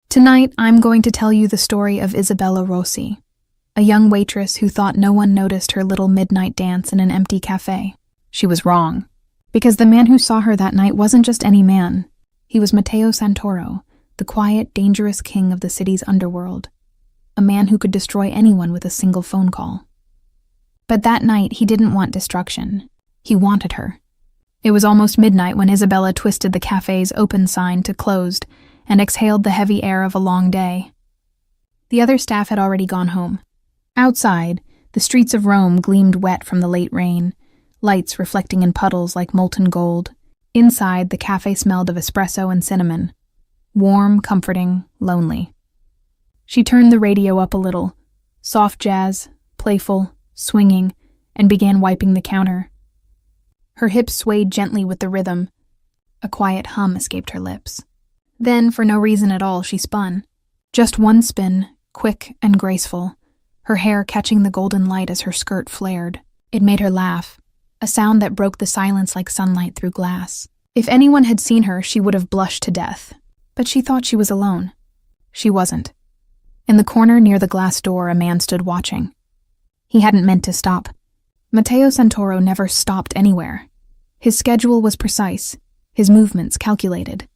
Tonight, I'm going to tell you the story of Isabella Rossi, a young waitress who thought no one noticed her little midnight dance in an empty cafe. She was wrong, because the man who saw her that night wasn't just any man. He was Matteo Santoro, the quiet, dangerous king of the city's underworld, a man who could destroy anyone with a single phone call. But that night, he didn't want destruction. He wanted her. It was almost midnight when Isabella twisted the cafe's open sign to closed and exhaled the heavy air of a long day. The other staff had already gone home. Outside, the streets of Rome gleamed wet from the late rain, lights reflecting in puddles like molten gold. Inside, the cafe smelled of espresso and cinnamon. Warm, comforting, lonely. She turned the radio up a little, soft jazz, playful, swinging, and began wiping the counter. Her hips swayed gently with the rhythm. A quiet hum escaped her lips. Then, for no reason at all, she spun. Just one spin, quick and graceful, her hair catching the golden light as her skirt flared. It made her laugh, a sound that broke the silence like sunlight through glass. If anyone had seen her, she would have blushed to death. But she thought she was alone. She wasn't. In the corner near the glass door, a man stood watching. He hadn't meant to stop. Matteo Santoro never stopped anywhere. His schedule was precise, his movements calculated.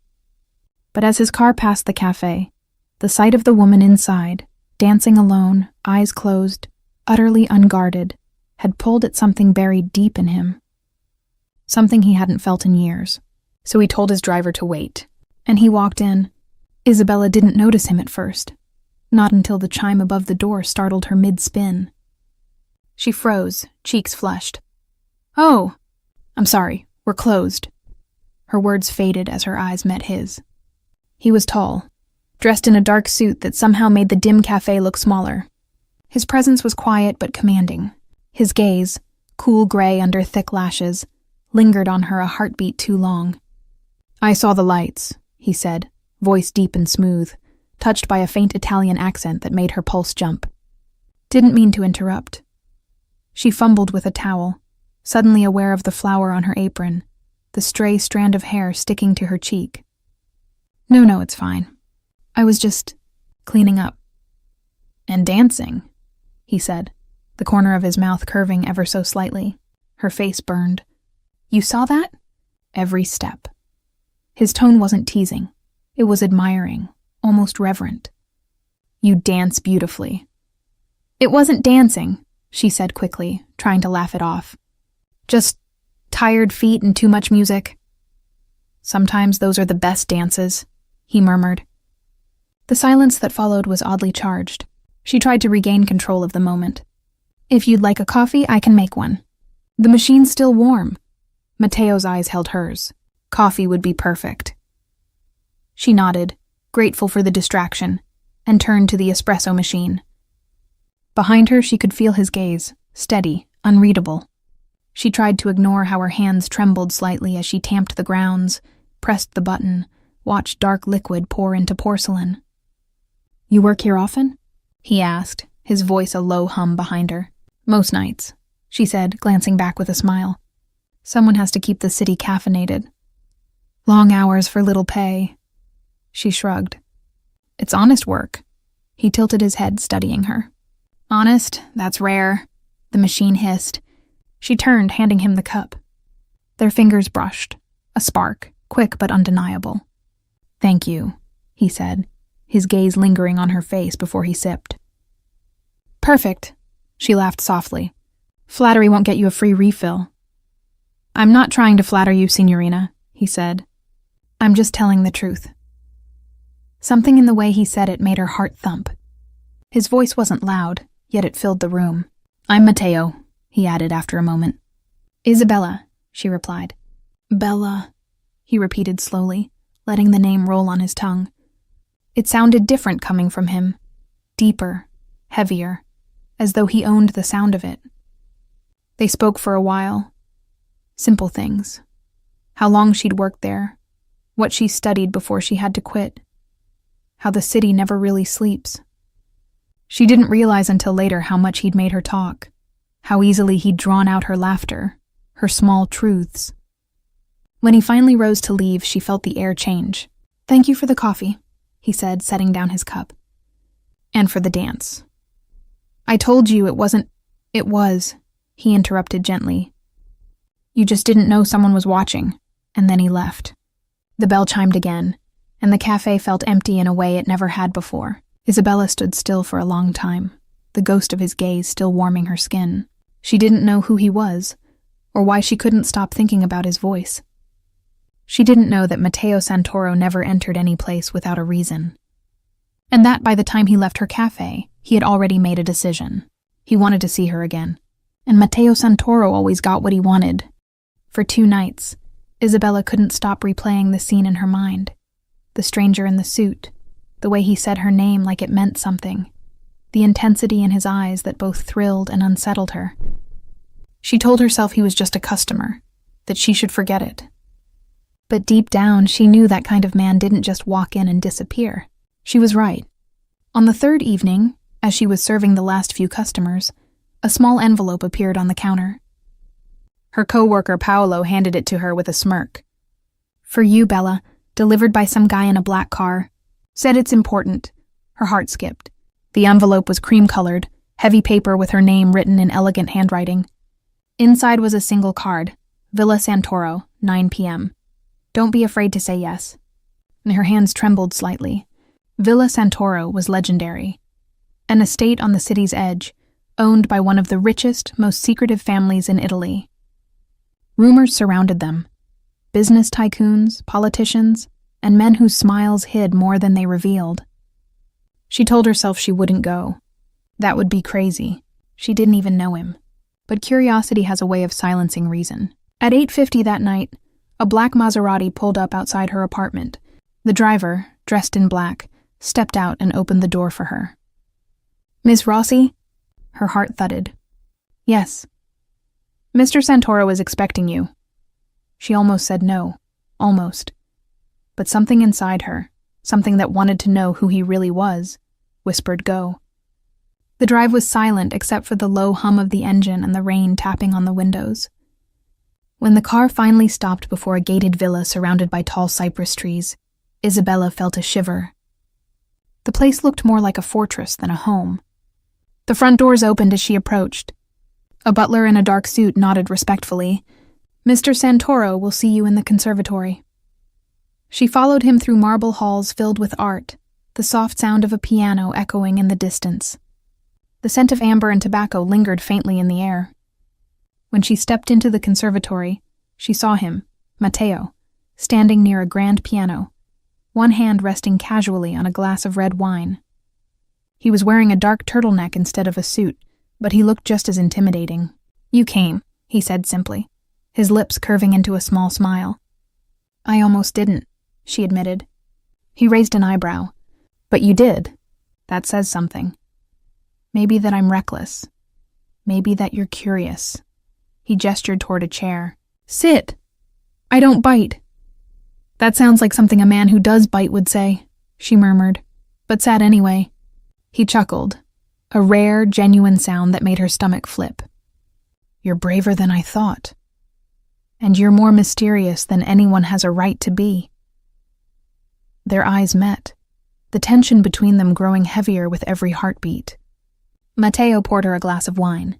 But as his car passed the cafe, the sight of the woman inside, dancing alone, eyes closed, utterly unguarded, had pulled at something buried deep in him. Something he hadn't felt in years. So he told his driver to wait, and he walked in. Isabella didn't notice him at first, not until the chime above the door startled her mid-spin. She froze, cheeks flushed. "Oh, I'm sorry, we're closed." Her words faded as her eyes met his. He was tall, dressed in a dark suit that somehow made the dim cafe look smaller. His presence was quiet but commanding. His gaze, cool gray under thick lashes, lingered on her a heartbeat too long. "I saw the lights," he said, voice deep and smooth, touched by a faint Italian accent that made her pulse jump. Didn't mean to interrupt. She fumbled with a towel, suddenly aware of the flower on her apron, the stray strand of hair sticking to her cheek. No, it's fine. I was just cleaning up." "And dancing," he said, the corner of his mouth curving ever so slightly. Her face burned. "You saw that?" "Every step." His tone wasn't teasing. It was admiring, almost reverent. "You dance beautifully." "It wasn't dancing," she said quickly, trying to laugh it off. "Just tired feet and too much music." "Sometimes those are the best dances," he murmured. The silence that followed was oddly charged. She tried to regain control of the moment. "If you'd like a coffee, I can make one. The machine's still warm." Matteo's eyes held hers. Coffee would be perfect. She nodded, grateful for the distraction, and turned to the espresso machine. Behind her, she could feel his gaze, steady, unreadable. She tried to ignore how her hands trembled slightly as she tamped the grounds, pressed the button, watched dark liquid pour into porcelain. "You work here often?" he asked, his voice a low hum behind her. "Most nights," she said, glancing back with a smile. "Someone has to keep the city caffeinated. Long hours for little pay." She shrugged. "It's honest work." He tilted his head, studying her. "Honest? That's rare," the machine hissed. She turned, handing him the cup. Their fingers brushed, a spark, quick but undeniable. "Thank you," he said, his gaze lingering on her face before he sipped. "Perfect," she laughed softly. "Flattery won't get you a free refill." "I'm not trying to flatter you, signorina," he said. "I'm just telling the truth." Something in the way he said it made her heart thump. His voice wasn't loud, yet it filled the room. "I'm Matteo," he added after a moment. "Isabella," she replied. "Bella," he repeated slowly, letting the name roll on his tongue. It sounded different coming from him, deeper, heavier, as though he owned the sound of it. They spoke for a while. Simple things. How long she'd worked there, what she studied before she had to quit, how the city never really sleeps. She didn't realize until later how much he'd made her talk, how easily he'd drawn out her laughter, her small truths. When he finally rose to leave, she felt the air change. "Thank you for the coffee," he said, setting down his cup. And for the dance. I told you it wasn't. It was, he interrupted gently. You just didn't know someone was watching. And then he left. The bell chimed again, and the cafe felt empty in a way it never had before. Isabella stood still for a long time, the ghost of his gaze still warming her skin. She didn't know who he was, or why she couldn't stop thinking about his voice. She didn't know that Matteo Santoro never entered any place without a reason. And that by the time he left her cafe, he had already made a decision. He wanted to see her again. And Matteo Santoro always got what he wanted. For 2 nights, Isabella couldn't stop replaying the scene in her mind. The stranger in the suit, the way he said her name like it meant something, the intensity in his eyes that both thrilled and unsettled her. She told herself he was just a customer, that she should forget it. But deep down, she knew that kind of man didn't just walk in and disappear. She was right. On the 3rd evening, as she was serving the last few customers, a small envelope appeared on the counter. Her co-worker Paolo handed it to her with a smirk. For you, Bella, delivered by some guy in a black car. Said it's important. Her heart skipped. The envelope was cream-colored, heavy paper with her name written in elegant handwriting. Inside was a single card, Villa Santoro, 9 p.m. Don't be afraid to say yes. And her hands trembled slightly. Villa Santoro was legendary. An estate on the city's edge, owned by one of the richest, most secretive families in Italy. Rumors surrounded them. Business tycoons, politicians, and men whose smiles hid more than they revealed. She told herself she wouldn't go. That would be crazy. She didn't even know him. But curiosity has a way of silencing reason. At 8:50 that night, a black Maserati pulled up outside her apartment. The driver, dressed in black, stepped out and opened the door for her. Miss Rossi? Her heart thudded. Yes. Mr. Santoro is expecting you. She almost said no. Almost. But something inside her, something that wanted to know who he really was, whispered go. The drive was silent except for the low hum of the engine and the rain tapping on the windows. When the car finally stopped before a gated villa surrounded by tall cypress trees, Isabella felt a shiver. The place looked more like a fortress than a home. The front doors opened as she approached. A butler in a dark suit nodded respectfully. Mr. Santoro will see you in the conservatory. She followed him through marble halls filled with art, the soft sound of a piano echoing in the distance. The scent of amber and tobacco lingered faintly in the air. When she stepped into the conservatory, she saw him, Matteo, standing near a grand piano, one hand resting casually on a glass of red wine. He was wearing a dark turtleneck instead of a suit, but he looked just as intimidating. You came, he said simply, his lips curving into a small smile. I almost didn't, she admitted. He raised an eyebrow. But you did. That says something. Maybe that I'm reckless. Maybe that you're curious. He gestured toward a chair. Sit. I don't bite. That sounds like something a man who does bite would say, she murmured, but sat anyway. He chuckled, a rare, genuine sound that made her stomach flip. You're braver than I thought. And you're more mysterious than anyone has a right to be. Their eyes met, the tension between them growing heavier with every heartbeat. Matteo poured her a glass of wine.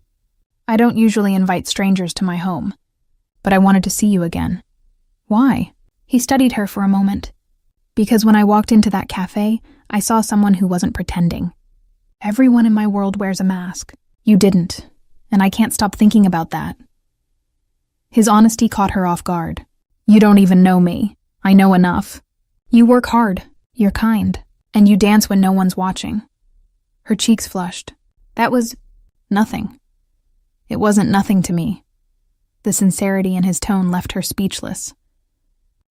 I don't usually invite strangers to my home, but I wanted to see you again. Why? He studied her for a moment. Because when I walked into that cafe, I saw someone who wasn't pretending. Everyone in my world wears a mask. You didn't, and I can't stop thinking about that. His honesty caught her off guard. You don't even know me. I know enough. You work hard, you're kind, and you dance when no one's watching. Her cheeks flushed. That was nothing. It wasn't nothing to me. The sincerity in his tone left her speechless.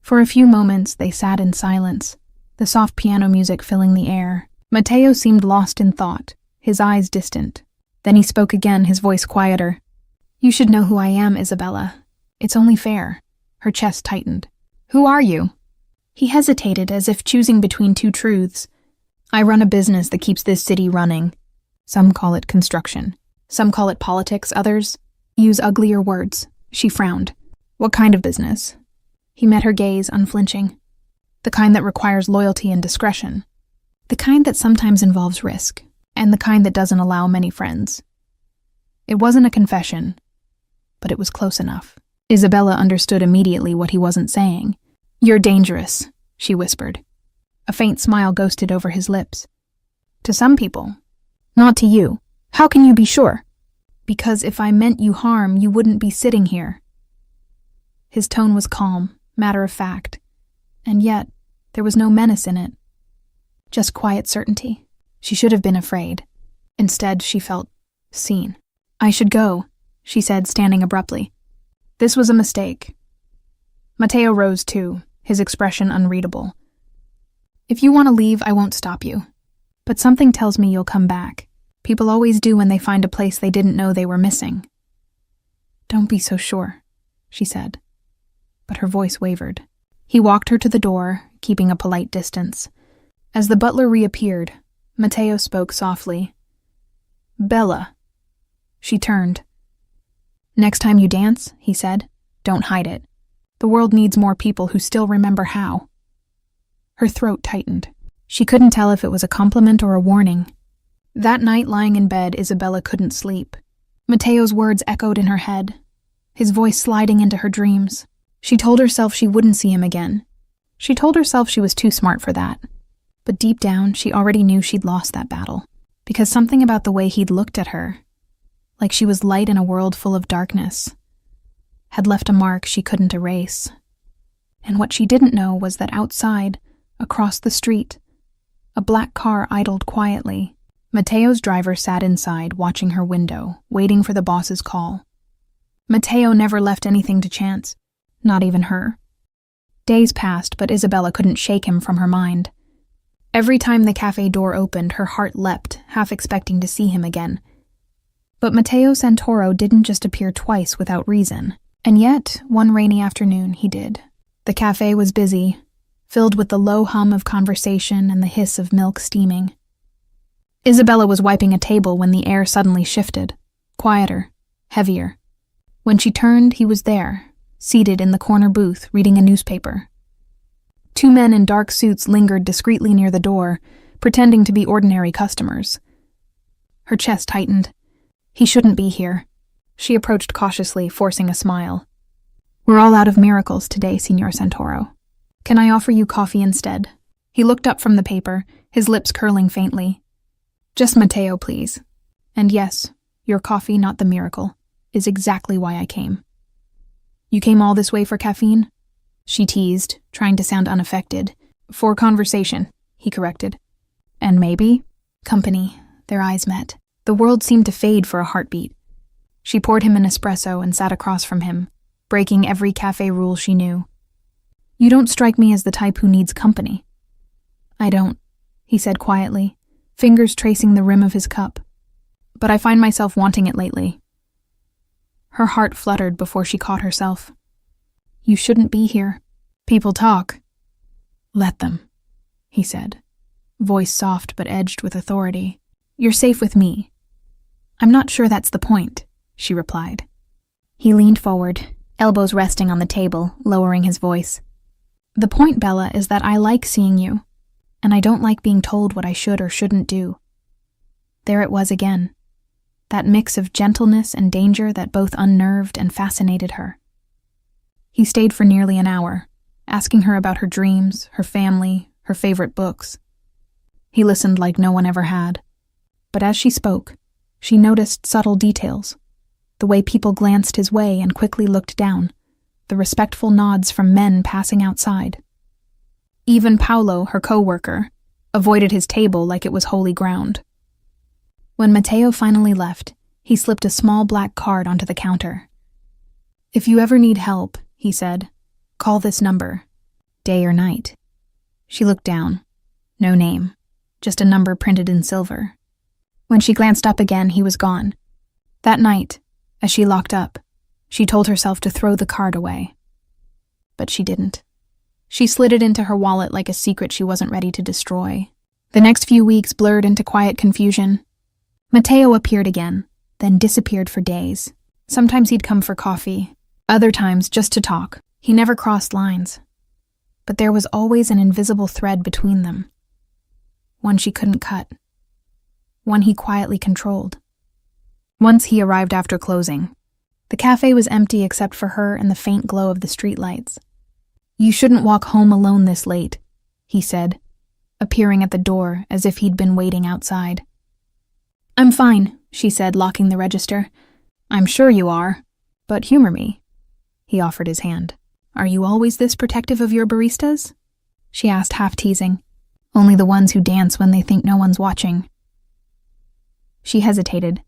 For a few moments, they sat in silence, the soft piano music filling the air. Matteo seemed lost in thought, his eyes distant. Then he spoke again, his voice quieter. You should know who I am, Isabella. It's only fair. Her chest tightened. Who are you? He hesitated, as if choosing between two truths. I run a business that keeps this city running. Some call it construction. Some call it politics, others use uglier words. She frowned. What kind of business? He met her gaze, unflinching. The kind that requires loyalty and discretion. The kind that sometimes involves risk, and the kind that doesn't allow many friends. It wasn't a confession, but it was close enough. Isabella understood immediately what he wasn't saying. "You're dangerous," she whispered. A faint smile ghosted over his lips. "To some people. Not to you. How can you be sure?" "Because if I meant you harm, you wouldn't be sitting here." His tone was calm, matter of fact, and yet there was no menace in it. Just quiet certainty. She should have been afraid. Instead, she felt seen. "I should go," she said, standing abruptly. This was a mistake. Matteo rose too, his expression unreadable. "If you want to leave, I won't stop you. But something tells me you'll come back. People always do when they find a place they didn't know they were missing." "Don't be so sure," she said. But her voice wavered. He walked her to the door, keeping a polite distance. As the butler reappeared, Matteo spoke softly. "Bella." She turned. "Next time you dance," he said, "don't hide it. The world needs more people who still remember how." Her throat tightened. She couldn't tell if it was a compliment or a warning. That night, lying in bed, Isabella couldn't sleep. Matteo's words echoed in her head, his voice sliding into her dreams. She told herself she wouldn't see him again. She told herself she was too smart for that. But deep down, she already knew she'd lost that battle, because something about the way he'd looked at her, like she was light in a world full of darkness, had left a mark she couldn't erase. And what she didn't know was that outside, across the street, a black car idled quietly. Matteo's driver sat inside, watching her window, waiting for the boss's call. Matteo never left anything to chance, not even her. Days passed, but Isabella couldn't shake him from her mind. Every time the cafe door opened, her heart leapt, half expecting to see him again. But Matteo Santoro didn't just appear twice without reason. And yet, one rainy afternoon, he did. The cafe was busy, filled with the low hum of conversation and the hiss of milk steaming. Isabella was wiping a table when the air suddenly shifted, quieter, heavier. When she turned, he was there, seated in the corner booth, reading a newspaper. Two men in dark suits lingered discreetly near the door, pretending to be ordinary customers. Her chest tightened. He shouldn't be here. She approached cautiously, forcing a smile. "We're all out of miracles today, Signor Santoro. Can I offer you coffee instead?" He looked up from the paper, his lips curling faintly. "Just Matteo, please. And yes, your coffee, not the miracle, is exactly why I came." "You came all this way for caffeine?" She teased, trying to sound unaffected. "For conversation," he corrected. "And maybe company." Their eyes met. The world seemed to fade for a heartbeat. She poured him an espresso and sat across from him, breaking every cafe rule she knew. "You don't strike me as the type who needs company." "I don't," he said quietly, fingers tracing the rim of his cup. "But I find myself wanting it lately." Her heart fluttered before she caught herself. "You shouldn't be here. People talk." "Let them," he said, voice soft but edged with authority. "You're safe with me." "I'm not sure that's the point," she replied. He leaned forward, elbows resting on the table, lowering his voice. "The point, Bella, is that I like seeing you, and I don't like being told what I should or shouldn't do." There it was again, that mix of gentleness and danger that both unnerved and fascinated her. He stayed for nearly an hour, asking her about her dreams, her family, her favorite books. He listened like no one ever had. But as she spoke, she noticed subtle details. The way people glanced his way and quickly looked down, the respectful nods from men passing outside. Even Paolo, her co-worker, avoided his table like it was holy ground. When Matteo finally left, he slipped a small black card onto the counter. "If you ever need help," he said, "call this number, day or night." She looked down. No name, just a number printed in silver. When she glanced up again, he was gone. That night, as she locked up, she told herself to throw the card away. But she didn't. She slid it into her wallet like a secret she wasn't ready to destroy. The next few weeks blurred into quiet confusion. Matteo appeared again, then disappeared for days. Sometimes he'd come for coffee, other times just to talk. He never crossed lines. But there was always an invisible thread between them. one she couldn't cut, one he quietly controlled. Once he arrived after closing, the cafe was empty except for her and the faint glow of the streetlights. "You shouldn't walk home alone this late," he said, appearing at the door as if he'd been waiting outside. "I'm fine," she said, locking the register. "I'm sure you are, but humor me." He offered his hand. "Are you always this protective of your baristas?" she asked, half teasing. "Only the ones who dance when they think no one's watching." She hesitated,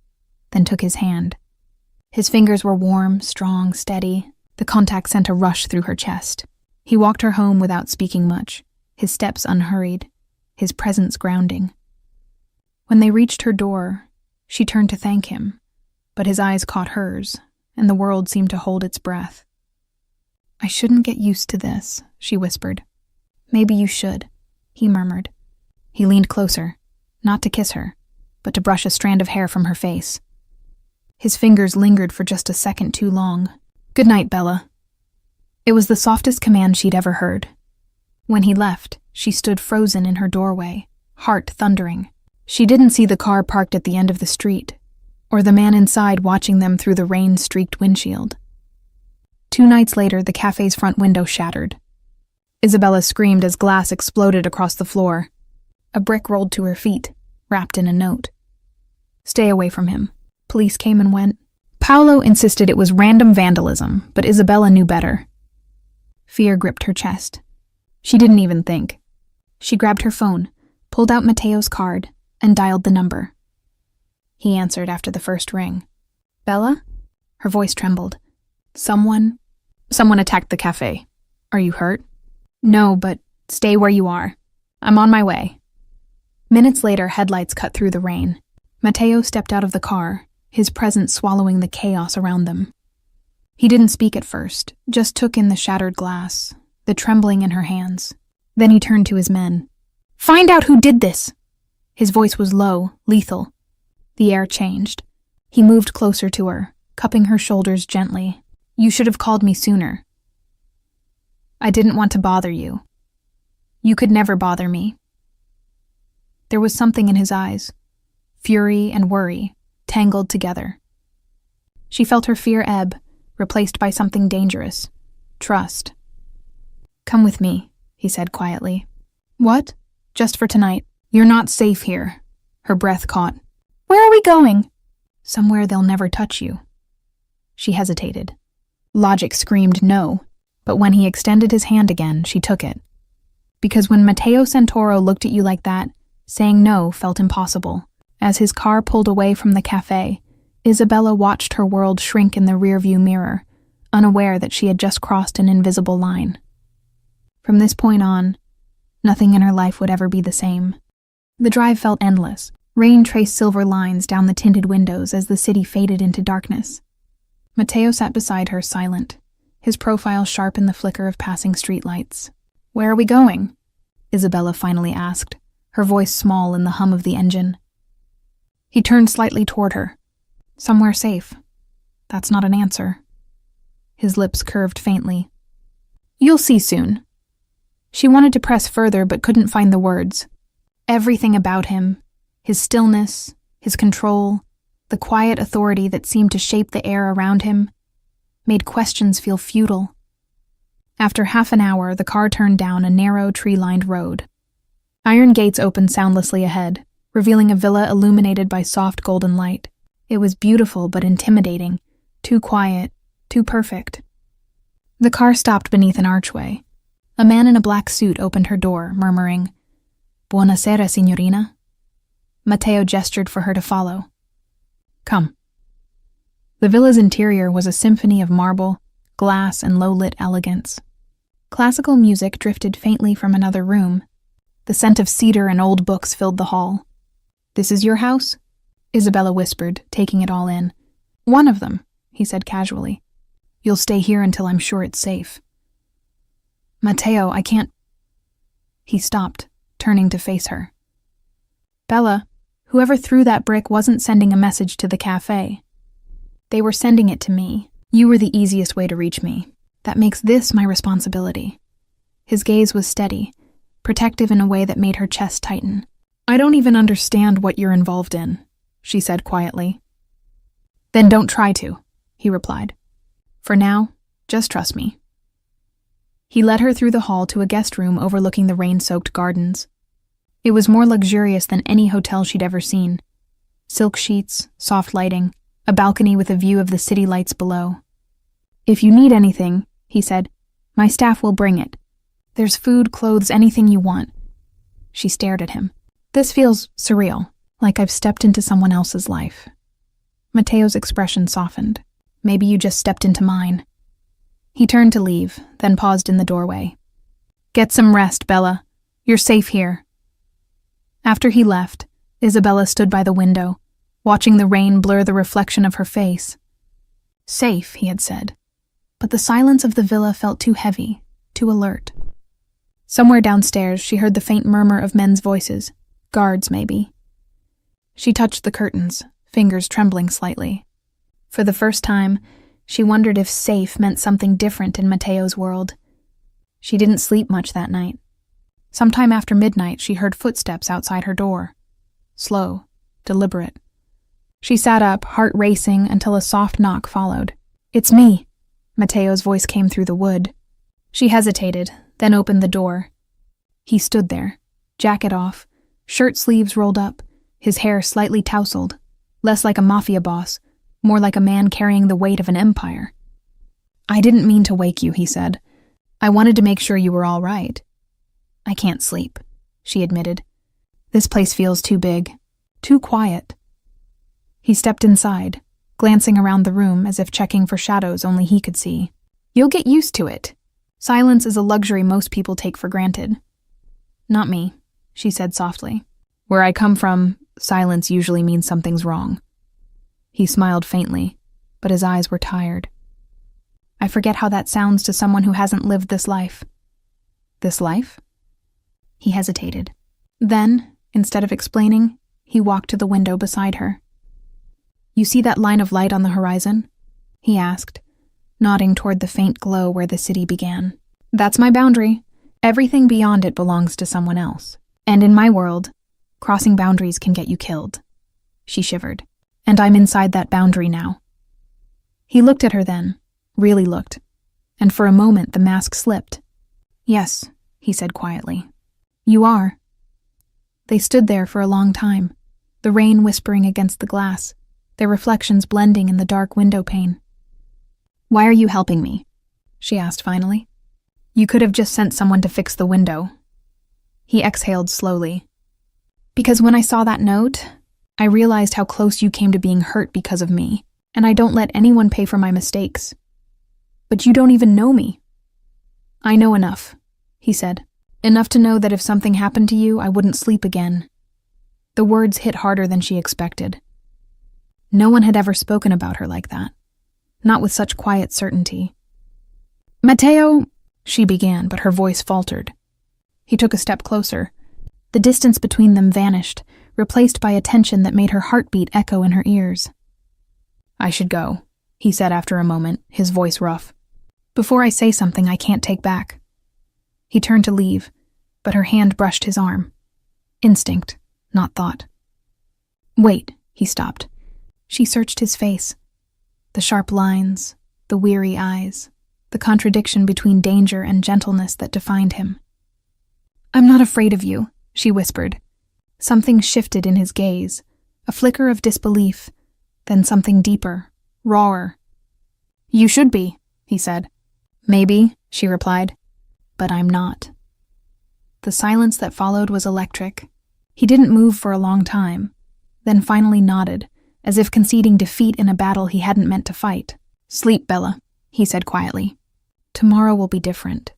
then took his hand. His fingers were warm, strong, steady. The contact sent a rush through her chest. He walked her home without speaking much, his steps unhurried, his presence grounding. When they reached her door, she turned to thank him, but his eyes caught hers, and the world seemed to hold its breath. "I shouldn't get used to this," she whispered. "Maybe you should," he murmured. He leaned closer, not to kiss her, but to brush a strand of hair from her face. His fingers lingered for just a second too long. "Good night, Bella." It was the softest command she'd ever heard. When he left, she stood frozen in her doorway, heart thundering. She didn't see the car parked at the end of the street, or the man inside watching them through the rain-streaked windshield. 2 nights later, the cafe's front window shattered. Isabella screamed as glass exploded across the floor. A brick rolled to her feet, wrapped in a note. "Stay away from him." Police came and went. Paolo insisted it was random vandalism, but Isabella knew better. Fear gripped her chest. She didn't even think. She grabbed her phone, pulled out Matteo's card, and dialed the number. He answered after the first ring. "Bella?" Her voice trembled. Someone attacked the cafe. "Are you hurt?" "No, but stay where you are. I'm on my way." Minutes later, headlights cut through the rain. Matteo stepped out of the car, his presence swallowing the chaos around them. He didn't speak at first, just took in the shattered glass, the trembling in her hands. Then he turned to his men. "Find out who did this!" His voice was low, lethal. The air changed. He moved closer to her, cupping her shoulders gently. "You should have called me sooner. I didn't want to bother you. You could never bother me." There was something in his eyes, fury and worry, tangled together. She felt her fear ebb, replaced by something dangerous, trust. "Come with me," he said quietly. "What?" "Just for tonight. You're not safe here." Her breath caught. "Where are we going?" "Somewhere they'll never touch you." She hesitated. Logic screamed no, but when he extended his hand again, she took it. Because when Matteo Santoro looked at you like that, saying no felt impossible. As his car pulled away from the cafe, Isabella watched her world shrink in the rearview mirror, unaware that she had just crossed an invisible line. From this point on, nothing in her life would ever be the same. The drive felt endless. Rain traced silver lines down the tinted windows as the city faded into darkness. Matteo sat beside her, silent, his profile sharp in the flicker of passing streetlights. "Where are we going?" Isabella finally asked, her voice small in the hum of the engine. He turned slightly toward her. "Somewhere safe." "That's not an answer." His lips curved faintly. "You'll see soon." She wanted to press further but couldn't find the words. Everything about him, his stillness, his control, the quiet authority that seemed to shape the air around him, made questions feel futile. After half an hour, the car turned down a narrow, tree-lined road. Iron gates opened soundlessly ahead, revealing a villa illuminated by soft golden light. It was beautiful but intimidating, too quiet, too perfect. The car stopped beneath an archway. A man in a black suit opened her door, murmuring, "Buonasera, signorina." Matteo gestured for her to follow. "Come." The villa's interior was a symphony of marble, glass, and low-lit elegance. Classical music drifted faintly from another room. The scent of cedar and old books filled the hall. "This is your house?" Isabella whispered, taking it all in. "One of them," he said casually. "You'll stay here until I'm sure it's safe." "Matteo, I can't—" He stopped, turning to face her. "Bella, whoever threw that brick wasn't sending a message to the cafe. They were sending it to me. You were the easiest way to reach me. That makes this my responsibility." His gaze was steady, protective in a way that made her chest tighten. I don't even understand what you're involved in, she said quietly. Then don't try to, he replied. For now, just trust me. He led her through the hall to a guest room overlooking the rain-soaked gardens. It was more luxurious than any hotel she'd ever seen. Silk sheets, soft lighting, a balcony with a view of the city lights below. If you need anything, he said, my staff will bring it. There's food, clothes, anything you want. She stared at him. This feels surreal, like I've stepped into someone else's life. Mateo's expression softened. Maybe you just stepped into mine. He turned to leave, then paused in the doorway. Get some rest, Bella. You're safe here. After he left, Isabella stood by the window, watching the rain blur the reflection of her face. Safe, he had said, but the silence of the villa felt too heavy, too alert. Somewhere downstairs, she heard the faint murmur of men's voices, guards maybe. She touched the curtains, fingers trembling slightly. For the first time, she wondered if safe meant something different in Mateo's world. She didn't sleep much that night. Sometime after midnight, she heard footsteps outside her door. Slow, deliberate. She sat up, heart racing, until a soft knock followed. It's me, Mateo's voice came through the wood. She hesitated, then opened the door. He stood there, jacket off, shirt sleeves rolled up, his hair slightly tousled, less like a mafia boss, more like a man carrying the weight of an empire. I didn't mean to wake you, he said. I wanted to make sure you were all right. I can't sleep, she admitted. This place feels too big, too quiet. He stepped inside, glancing around the room as if checking for shadows only he could see. You'll get used to it. Silence is a luxury most people take for granted. Not me, she said softly. Where I come from, silence usually means something's wrong. He smiled faintly, but his eyes were tired. I forget how that sounds to someone who hasn't lived this life. This life? He hesitated. Then, instead of explaining, he walked to the window beside her. You see that line of light on the horizon? He asked, nodding toward the faint glow where the city began. That's my boundary. Everything beyond it belongs to someone else. And in my world, crossing boundaries can get you killed. She shivered. And I'm inside that boundary now. He looked at her then, really looked, and for a moment the mask slipped. Yes, he said quietly. You are. They stood there for a long time, the rain whispering against the glass, their reflections blending in the dark window pane. Why are you helping me? She asked finally. You could have just sent someone to fix the window. He exhaled slowly. Because when I saw that note, I realized how close you came to being hurt because of me, and I don't let anyone pay for my mistakes. But you don't even know me. I know enough, he said. Enough to know that if something happened to you, I wouldn't sleep again. The words hit harder than she expected. No one had ever spoken about her like that, not with such quiet certainty. Mateo, she began, but her voice faltered. He took a step closer. The distance between them vanished, replaced by a tension that made her heartbeat echo in her ears. I should go, he said after a moment, his voice rough. Before I say something I can't take back. He turned to leave, but her hand brushed his arm. Instinct, not thought. Wait, he stopped. She searched his face. The sharp lines, the weary eyes, the contradiction between danger and gentleness that defined him. I'm not afraid of you, she whispered. Something shifted in his gaze, a flicker of disbelief, then something deeper, rawer. You should be, he said. Maybe, she replied, but I'm not. The silence that followed was electric. He didn't move for a long time, then finally nodded, as if conceding defeat in a battle he hadn't meant to fight. Sleep, Bella, he said quietly. Tomorrow will be different.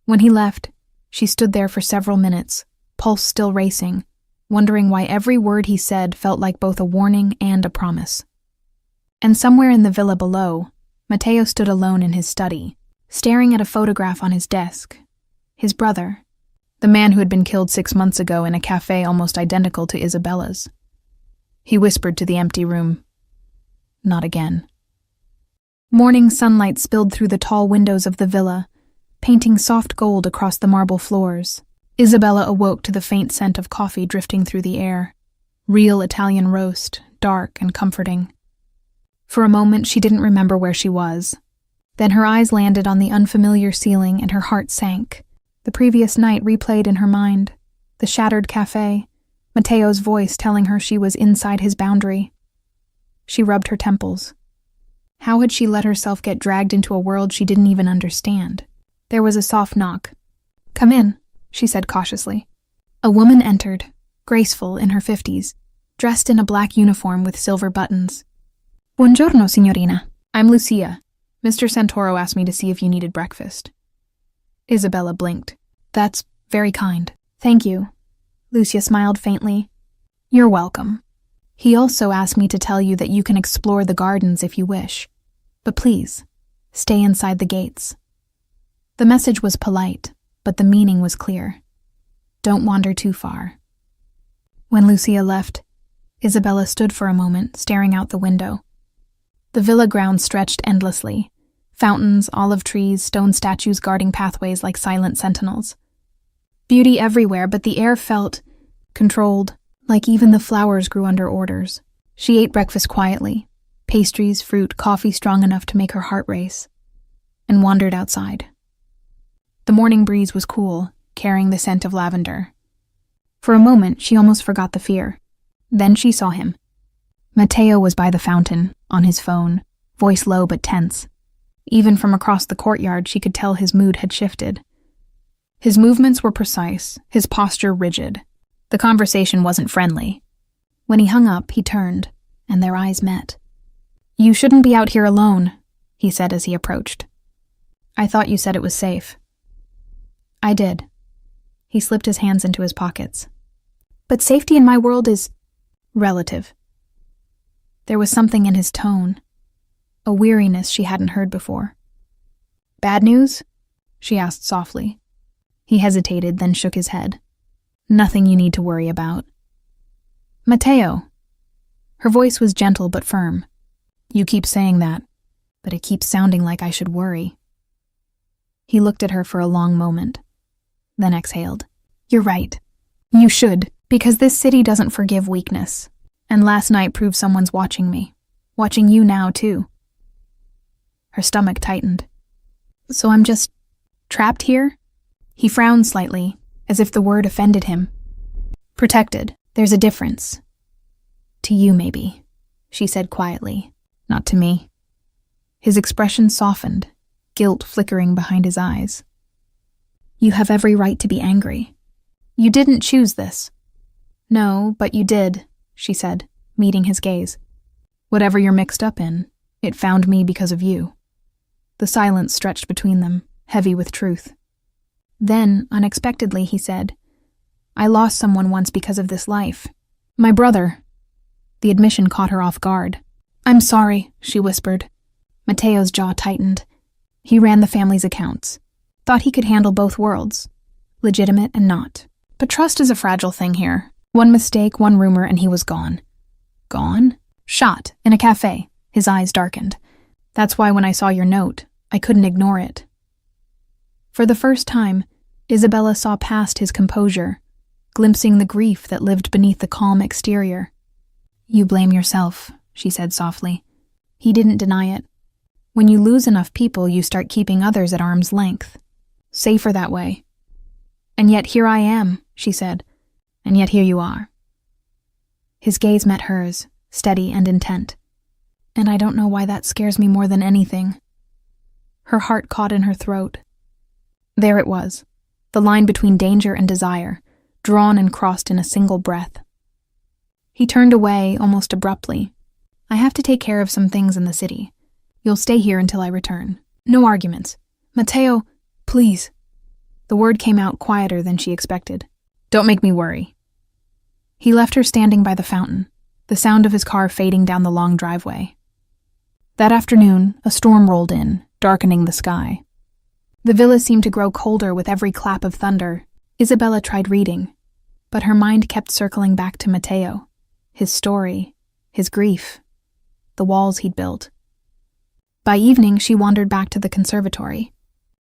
When he left, she stood there for several minutes, pulse still racing, wondering why every word he said felt like both a warning and a promise. And somewhere in the villa below, Mateo stood alone in his study, staring at a photograph on his desk. His brother, the man who had been killed 6 months ago in a cafe almost identical to Isabella's. He whispered to the empty room, Not again. Morning sunlight spilled through the tall windows of the villa, painting soft gold across the marble floors. Isabella awoke to the faint scent of coffee drifting through the air. Real Italian roast, dark and comforting. For a moment, she didn't remember where she was. Then her eyes landed on the unfamiliar ceiling and her heart sank. The previous night replayed in her mind. The shattered cafe, Matteo's voice telling her she was inside his boundary. She rubbed her temples. How had she let herself get dragged into a world she didn't even understand? There was a soft knock. "Come in," she said cautiously. A woman entered, graceful in her 50s, dressed in a black uniform with silver buttons. "Buongiorno, signorina. I'm Lucia. Mr. Santoro asked me to see if you needed breakfast." Isabella blinked. "That's very kind. Thank you." Lucia smiled faintly. "You're welcome. He also asked me to tell you that you can explore the gardens if you wish. But please, stay inside the gates." The message was polite, but the meaning was clear. Don't wander too far. When Lucia left, Isabella stood for a moment, staring out the window. The villa grounds stretched endlessly. Fountains, olive trees, stone statues guarding pathways like silent sentinels. Beauty everywhere, but the air felt controlled, like even the flowers grew under orders. She ate breakfast quietly, pastries, fruit, coffee strong enough to make her heart race, and wandered outside. The morning breeze was cool, carrying the scent of lavender. For a moment, she almost forgot the fear. Then she saw him. Matteo was by the fountain, on his phone, voice low but tense. Even from across the courtyard, she could tell his mood had shifted. His movements were precise, his posture rigid. The conversation wasn't friendly. When he hung up, he turned, and their eyes met. "You shouldn't be out here alone," he said as he approached. "I thought you said it was safe." "I did." He slipped his hands into his pockets. "But safety in my world is relative." There was something in his tone, a weariness she hadn't heard before. "Bad news?" she asked softly. He hesitated, then shook his head. "Nothing you need to worry about." "Matteo." Her voice was gentle but firm. "You keep saying that, but it keeps sounding like I should worry." He looked at her for a long moment, then exhaled. "You're right. You should, because this city doesn't forgive weakness. And last night proved someone's watching me. Watching you now, too." Her stomach tightened. "So I'm just trapped here?" He frowned slightly, as if the word offended him. "Protected. There's a difference." "To you, maybe," she said quietly. "Not to me." His expression softened, guilt flickering behind his eyes. "You have every right to be angry. You didn't choose this." "No, but you did," she said, meeting his gaze. "Whatever you're mixed up in, it found me because of you." The silence stretched between them, heavy with truth. Then, unexpectedly, he said, "I lost someone once because of this life. My brother." The admission caught her off guard. "I'm sorry," she whispered. Matteo's jaw tightened. He ran the family's accounts. Thought he could handle both worlds, legitimate and not. But trust is a fragile thing here. One mistake, one rumor, and he was gone. Gone? Shot, in a cafe. His eyes darkened. "That's why when I saw your note, I couldn't ignore it." For the first time, Isabella saw past his composure, glimpsing the grief that lived beneath the calm exterior. "You blame yourself," she said softly. He didn't deny it. "When you lose enough people, you start keeping others at arm's length. Safer that way." "And yet here I am," she said. "And yet here you are." His gaze met hers, steady and intent. "And I don't know why that scares me more than anything." Her heart caught in her throat. There it was, the line between danger and desire, drawn and crossed in a single breath. He turned away almost abruptly. "I have to take care of some things in the city. You'll stay here until I return. No arguments. Matteo, please." The word came out quieter than she expected. "Don't make me worry." He left her standing by the fountain, the sound of his car fading down the long driveway. That afternoon, a storm rolled in, darkening the sky. The villa seemed to grow colder with every clap of thunder. Isabella tried reading, but her mind kept circling back to Matteo, his story, his grief, the walls he'd built. By evening, she wandered back to the conservatory.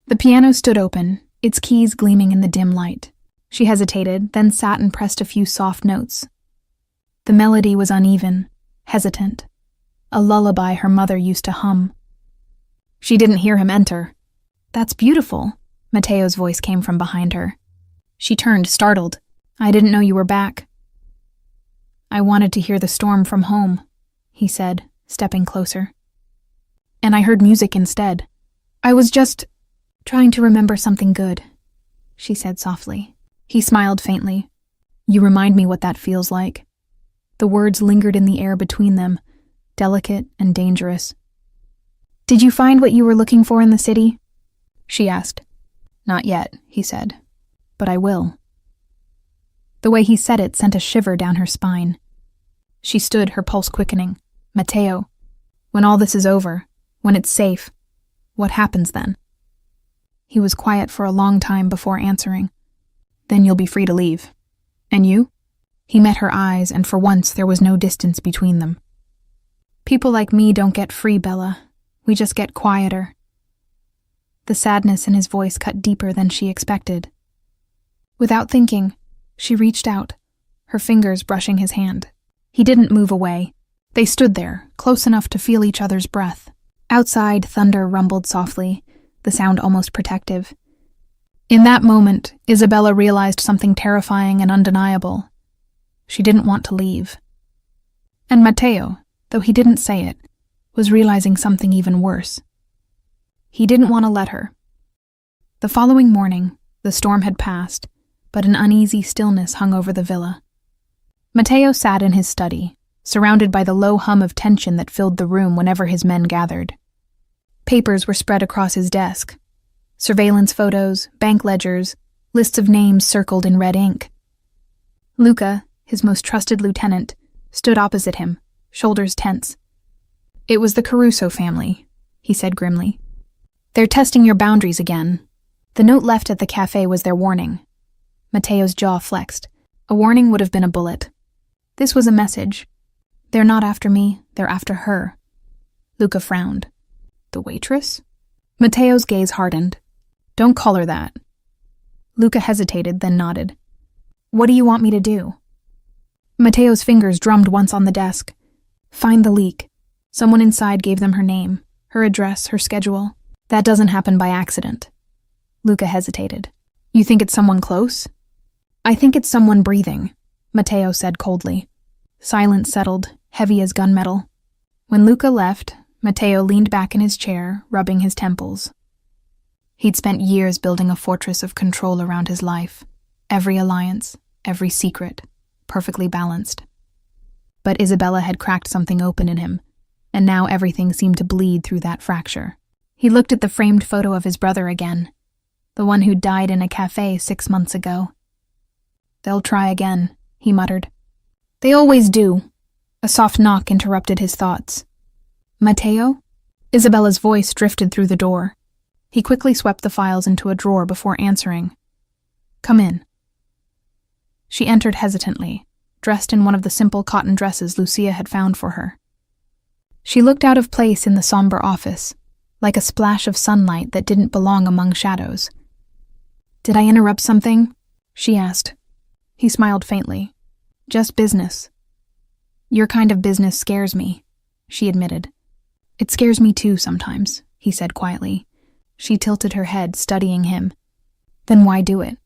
The piano stood open, its keys gleaming in the dim light. She hesitated, then sat and pressed a few soft notes. The melody was uneven, hesitant, a lullaby her mother used to hum. She didn't hear him enter. "That's beautiful," Mateo's voice came from behind her. She turned, startled. "I didn't know you were back." "I wanted to hear the storm from home," he said, stepping closer. "And I heard music instead. I was just trying to remember something good," she said softly. He smiled faintly. "You remind me what that feels like." The words lingered in the air between them, delicate and dangerous. "Did you find what you were looking for in the city?" she asked. "Not yet," he said, "but I will." The way he said it sent a shiver down her spine. She stood, her pulse quickening. "Mateo, when all this is over, when it's safe, what happens then?" He was quiet for a long time before answering. "Then you'll be free to leave. And you?" He met her eyes, and for once there was no distance between them. "People like me don't get free, Bella. We just get quieter." The sadness in his voice cut deeper than she expected. Without thinking, she reached out, her fingers brushing his hand. He didn't move away. They stood there, close enough to feel each other's breath. Outside, thunder rumbled softly, the sound almost protective. In that moment, Isabella realized something terrifying and undeniable. She didn't want to leave. And Mateo, though he didn't say it, was realizing something even worse. He didn't want to let her. The following morning, the storm had passed, but an uneasy stillness hung over the villa. Mateo sat in his study, surrounded by the low hum of tension that filled the room whenever his men gathered. Papers were spread across his desk. Surveillance photos, bank ledgers, lists of names circled in red ink. Luca, his most trusted lieutenant, stood opposite him, shoulders tense. "It was the Caruso family," he said grimly. "They're testing your boundaries again." The note left at the cafe was their warning. Mateo's jaw flexed. A warning would have been a bullet. This was a message. "They're not after me, they're after her." Luca frowned. "The waitress?" Mateo's gaze hardened. "Don't call her that." Luca hesitated, then nodded. "What do you want me to do?" Mateo's fingers drummed once on the desk. "Find the leak. Someone inside gave them her name, her address, her schedule. That doesn't happen by accident." Luca hesitated. "You think it's someone close?" "I think it's someone breathing," Mateo said coldly. Silence settled, heavy as gunmetal. When Luca left, Mateo leaned back in his chair, rubbing his temples. He'd spent years building a fortress of control around his life. Every alliance, every secret, perfectly balanced. But Isabella had cracked something open in him, and now everything seemed to bleed through that fracture. He looked at the framed photo of his brother again, the one who died in a cafe 6 months ago. "They'll try again," he muttered. "They always do." A soft knock interrupted his thoughts. "Mateo?" Isabella's voice drifted through the door. He quickly swept the files into a drawer before answering. "Come in." She entered hesitantly, dressed in one of the simple cotton dresses Lucia had found for her. She looked out of place in the somber office, like a splash of sunlight that didn't belong among shadows. "Did I interrupt something?" she asked. He smiled faintly. "Just business." "Your kind of business scares me," she admitted. "It scares me too sometimes," he said quietly. She tilted her head, studying him. "Then why do it?"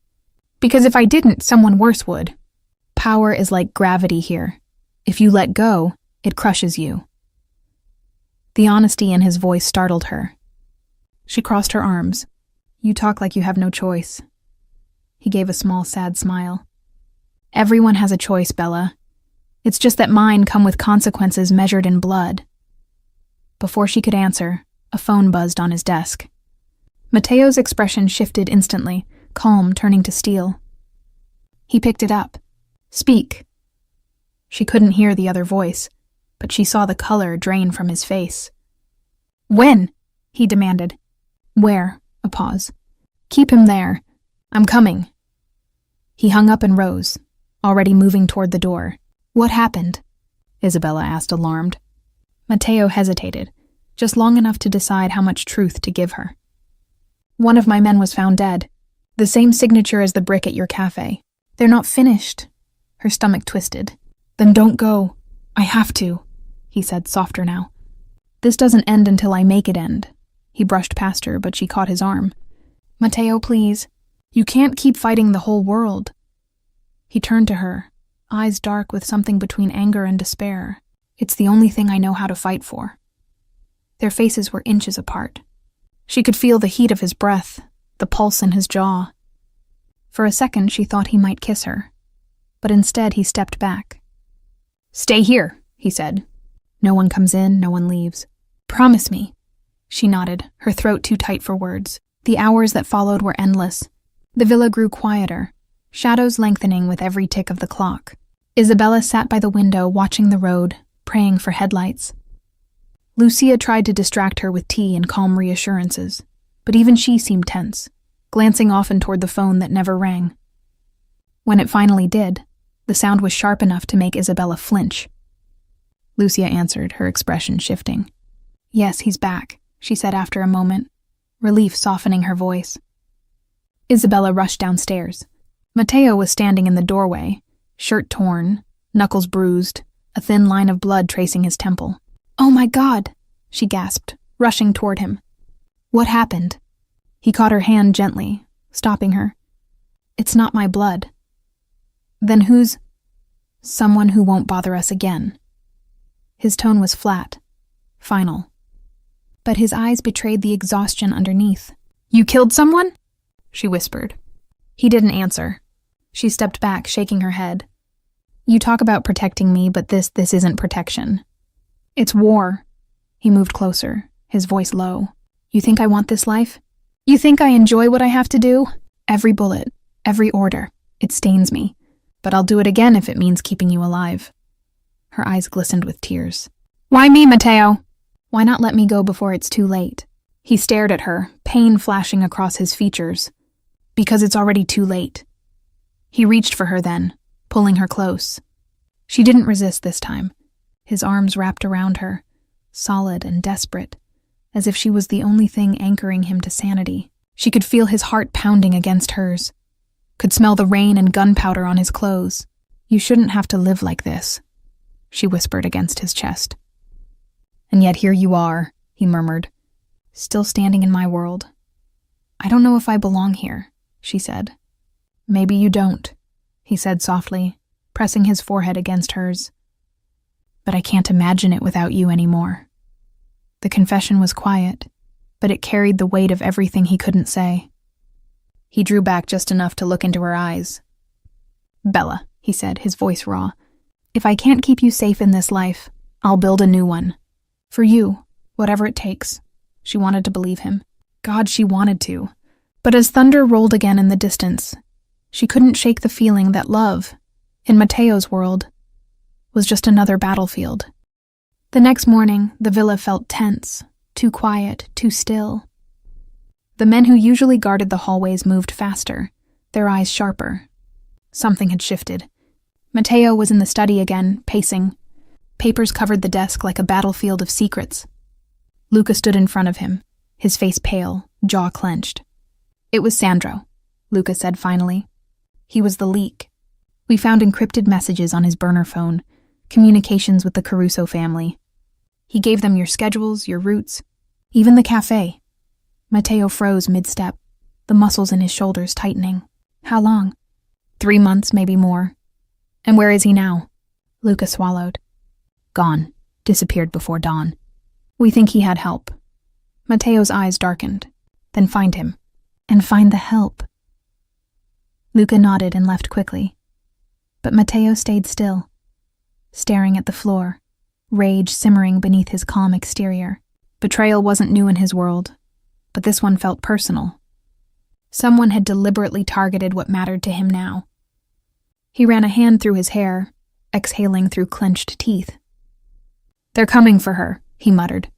"Because if I didn't, someone worse would. Power is like gravity here. If you let go, it crushes you." The honesty in his voice startled her. She crossed her arms. "You talk like you have no choice." He gave a small, sad smile. "Everyone has a choice, Bella. It's just that mine come with consequences measured in blood." Before she could answer, a phone buzzed on his desk. Mateo's expression shifted instantly, calm turning to steel. He picked it up. "Speak." She couldn't hear the other voice, but she saw the color drain from his face. "When?" he demanded. "Where?" A pause. "Keep him there. I'm coming." He hung up and rose, already moving toward the door. "What happened?" Isabella asked, alarmed. Mateo hesitated, just long enough to decide how much truth to give her. "One of my men was found dead. The same signature as the brick at your cafe. They're not finished. Her stomach twisted. Then don't go. I have to, he said, softer now. This doesn't end until I make it end. He brushed past her, but she caught his arm. Matteo, please. You can't keep fighting the whole world. He turned to her, eyes dark with something between anger and despair. It's the only thing I know how to fight for. Their faces were inches apart. She could feel the heat of his breath, the pulse in his jaw. For a second, she thought he might kiss her, but instead he stepped back. Stay here, he said. No one comes in, no one leaves. Promise me. She nodded, her throat too tight for words. The hours that followed were endless. The villa grew quieter, shadows lengthening with every tick of the clock. Isabella sat by the window, watching the road, praying for headlights. Lucia tried to distract her with tea and calm reassurances, but even she seemed tense, glancing often toward the phone that never rang. When it finally did, the sound was sharp enough to make Isabella flinch. Lucia answered, her expression shifting. Yes, he's back, she said after a moment, relief softening her voice. Isabella rushed downstairs. Matteo was standing in the doorway, shirt torn, knuckles bruised, a thin line of blood tracing his temple. Oh my God, she gasped, rushing toward him. What happened? He caught her hand gently, stopping her. It's not my blood. Then who's? Someone who won't bother us again. His tone was flat, final. But his eyes betrayed the exhaustion underneath. You killed someone? She whispered. He didn't answer. She stepped back, shaking her head. You talk about protecting me, but this isn't protection. It's war. He moved closer, his voice low. You think I want this life? You think I enjoy what I have to do? Every bullet, every order. It stains me. But I'll do it again if it means keeping you alive. Her eyes glistened with tears. Why me, Matteo? Why not let me go before it's too late? He stared at her, pain flashing across his features. Because it's already too late. He reached for her then, pulling her close. She didn't resist this time. His arms wrapped around her, solid and desperate, as if she was the only thing anchoring him to sanity. She could feel his heart pounding against hers, could smell the rain and gunpowder on his clothes. You shouldn't have to live like this, she whispered against his chest. And yet here you are, he murmured, still standing in my world. I don't know if I belong here, she said. Maybe you don't, he said softly, pressing his forehead against hers. But I can't imagine it without you anymore. The confession was quiet, but it carried the weight of everything he couldn't say. He drew back just enough to look into her eyes. Bella, he said, his voice raw, if I can't keep you safe in this life, I'll build a new one. For you, whatever it takes. She wanted to believe him. God, she wanted to. But as thunder rolled again in the distance, she couldn't shake the feeling that love, in Matteo's world, was just another battlefield. The next morning, the villa felt tense, too quiet, too still. The men who usually guarded the hallways moved faster, their eyes sharper. Something had shifted. Matteo was in the study again, pacing. Papers covered the desk like a battlefield of secrets. Luca stood in front of him, his face pale, jaw clenched. It was Sandro, Luca said finally. He was the leak. We found encrypted messages on his burner phone, communications with the Caruso family. He gave them your schedules, your routes, even the cafe. Matteo froze mid-step, the muscles in his shoulders tightening. How long? 3 months, maybe more. And where is he now? Luca swallowed. Gone. Disappeared before dawn. We think he had help. Matteo's eyes darkened. Then find him. And find the help. Luca nodded and left quickly. But Matteo stayed still, staring at the floor, rage simmering beneath his calm exterior. Betrayal wasn't new in his world, but this one felt personal. Someone had deliberately targeted what mattered to him now. He ran a hand through his hair, exhaling through clenched teeth. They're coming for her, he muttered.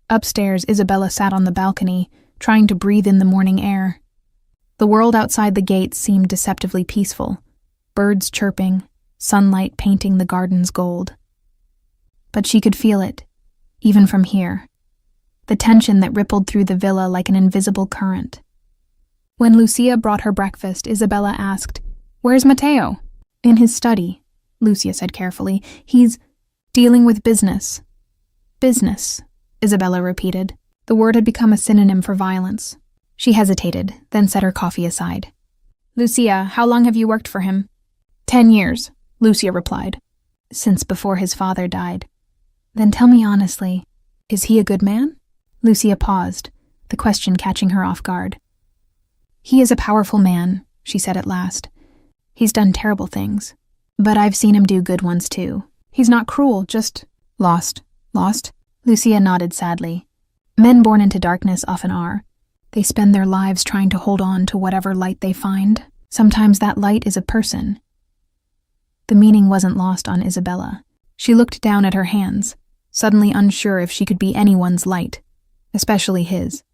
Upstairs, Isabella sat on the balcony, trying to breathe in the morning air. The world outside the gates seemed deceptively peaceful, birds chirping, sunlight painting the gardens gold. But she could feel it, even from here, the tension that rippled through the villa like an invisible current. When Lucia brought her breakfast, Isabella asked, "Where's Matteo?" "In his study," Lucia said carefully. "He's dealing with business." "Business," Isabella repeated. The word had become a synonym for violence. She hesitated, then set her coffee aside. "Lucia, how long have you worked for him?" 10 years, Lucia replied. "Since before his father died." "Then tell me honestly, is he a good man?" Lucia paused, the question catching her off guard. "He is a powerful man," she said at last. "He's done terrible things, but I've seen him do good ones too. He's not cruel, just lost." "Lost?" Lucia nodded sadly. "Men born into darkness often are. They spend their lives trying to hold on to whatever light they find. Sometimes that light is a person." The meaning wasn't lost on Isabella. She looked down at her hands, suddenly unsure if she could be anyone's light, especially his.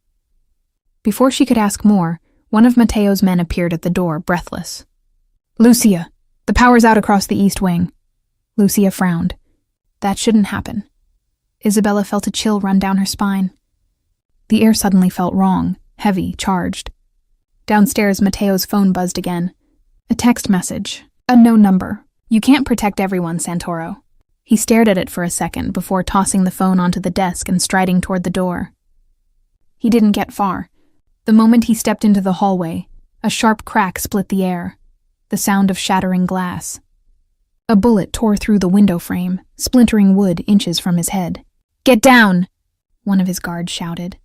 Before she could ask more, one of Matteo's men appeared at the door, breathless. "Lucia, the power's out across the east wing." Lucia frowned. That shouldn't happen. Isabella felt a chill run down her spine. The air suddenly felt wrong, heavy, charged. Downstairs, Matteo's phone buzzed again. A text message. Unknown number. "You can't protect everyone, Santoro." He stared at it for a second before tossing the phone onto the desk and striding toward the door. He didn't get far. The moment he stepped into the hallway, a sharp crack split the air, the sound of shattering glass. A bullet tore through the window frame, splintering wood inches from his head. "Get down!" one of his guards shouted.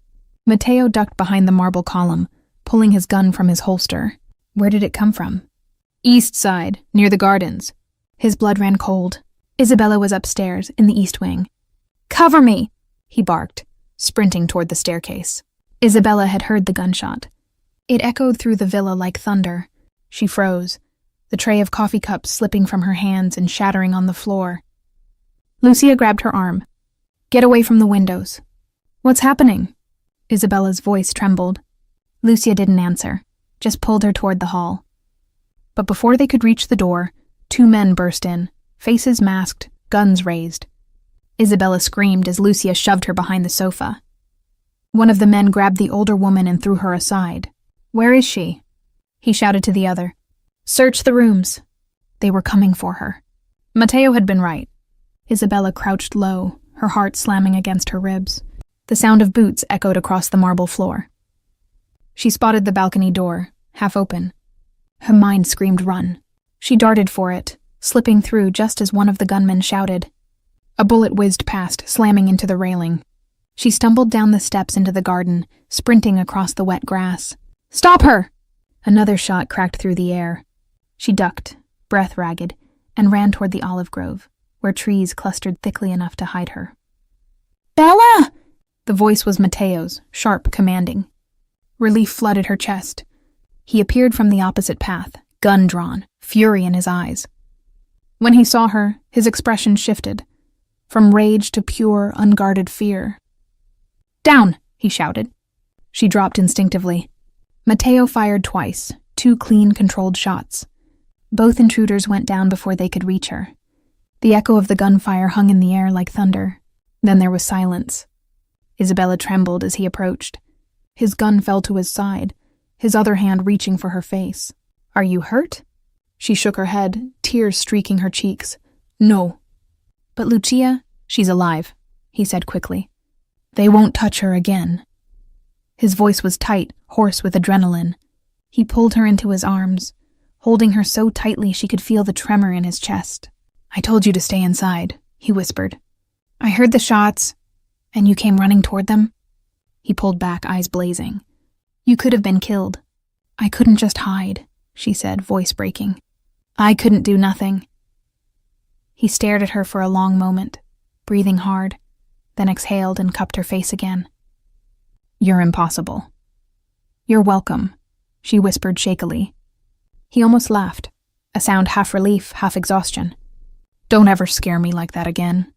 Matteo ducked behind the marble column, pulling his gun from his holster. Where did it come from? "East side, near the gardens." His blood ran cold. Isabella was upstairs, in the east wing. "Cover me!" he barked, sprinting toward the staircase. Isabella had heard the gunshot. It echoed through the villa like thunder. She froze, the tray of coffee cups slipping from her hands and shattering on the floor. Lucia grabbed her arm. "Get away from the windows." "What's happening?" Isabella's voice trembled. Lucia didn't answer, just pulled her toward the hall. But before they could reach the door, 2 men burst in, faces masked, guns raised. Isabella screamed as Lucia shoved her behind the sofa. One of the men grabbed the older woman and threw her aside. "Where is she?" he shouted to the other. "Search the rooms." They were coming for her. Matteo had been right. Isabella crouched low, her heart slamming against her ribs. The sound of boots echoed across the marble floor. She spotted the balcony door, half open. Her mind screamed run. She darted for it, slipping through just as one of the gunmen shouted. A bullet whizzed past, slamming into the railing. She stumbled down the steps into the garden, sprinting across the wet grass. "Stop her!" Another shot cracked through the air. She ducked, breath ragged, and ran toward the olive grove, where trees clustered thickly enough to hide her. "Bella!" The voice was Matteo's, sharp, commanding. Relief flooded her chest. He appeared from the opposite path, gun drawn, fury in his eyes. When he saw her, his expression shifted, from rage to pure, unguarded fear. "Down!" he shouted. She dropped instinctively. Matteo fired twice, 2 clean, controlled shots. Both intruders went down before they could reach her. The echo of the gunfire hung in the air like thunder. Then there was silence. Isabella trembled as he approached. His gun fell to his side, his other hand reaching for her face. "Are you hurt?" She shook her head, tears streaking her cheeks. "No." "But Lucia, she's alive," he said quickly. "They won't touch her again." His voice was tight, hoarse with adrenaline. He pulled her into his arms, holding her so tightly she could feel the tremor in his chest. "I told you to stay inside," he whispered. "I heard the shots, and you came running toward them?" He pulled back, eyes blazing. "You could have been killed." "I couldn't just hide," she said, voice breaking. "I couldn't do nothing." He stared at her for a long moment, breathing hard, then exhaled and cupped her face again. "You're impossible." "You're welcome," she whispered shakily. He almost laughed, a sound half relief, half exhaustion. "Don't ever scare me like that again."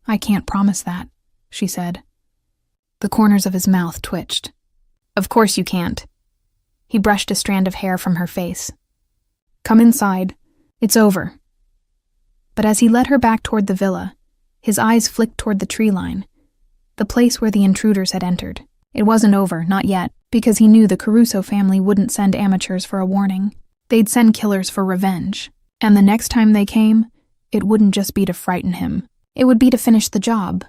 "I can't promise that," she said. The corners of his mouth twitched. "Of course you can't." He brushed a strand of hair from her face. "Come inside. It's over." But as he led her back toward the villa, his eyes flicked toward the tree line, the place where the intruders had entered. It wasn't over, not yet. because he knew the Caruso family wouldn't send amateurs for a warning. They'd send killers for revenge. And the next time they came, it wouldn't just be to frighten him. It would be to finish the job.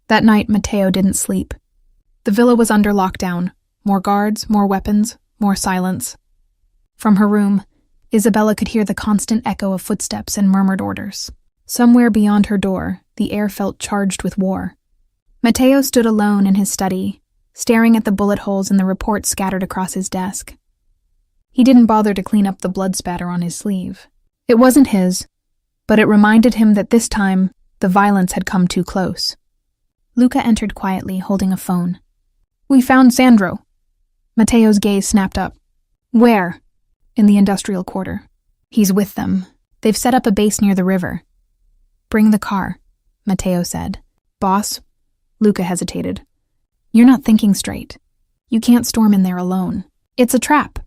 That night, Matteo didn't sleep. The villa was under lockdown. More guards, more weapons, more silence. From her room, Isabella could hear the constant echo of footsteps and murmured orders. Somewhere beyond her door, the air felt charged with war. Matteo stood alone in his study, staring at the bullet holes in the reports scattered across his desk. He didn't bother to clean up the blood spatter on his sleeve. It wasn't his, but it reminded him that this time, the violence had come too close. Luca entered quietly, holding a phone. "We found Sandro." Matteo's gaze snapped up. "Where?" "In the industrial quarter." "He's with them. They've set up a base near the river." "Bring the car," Matteo said. "Boss?" Luca hesitated. "You're not thinking straight. You can't storm in there alone. It's a trap."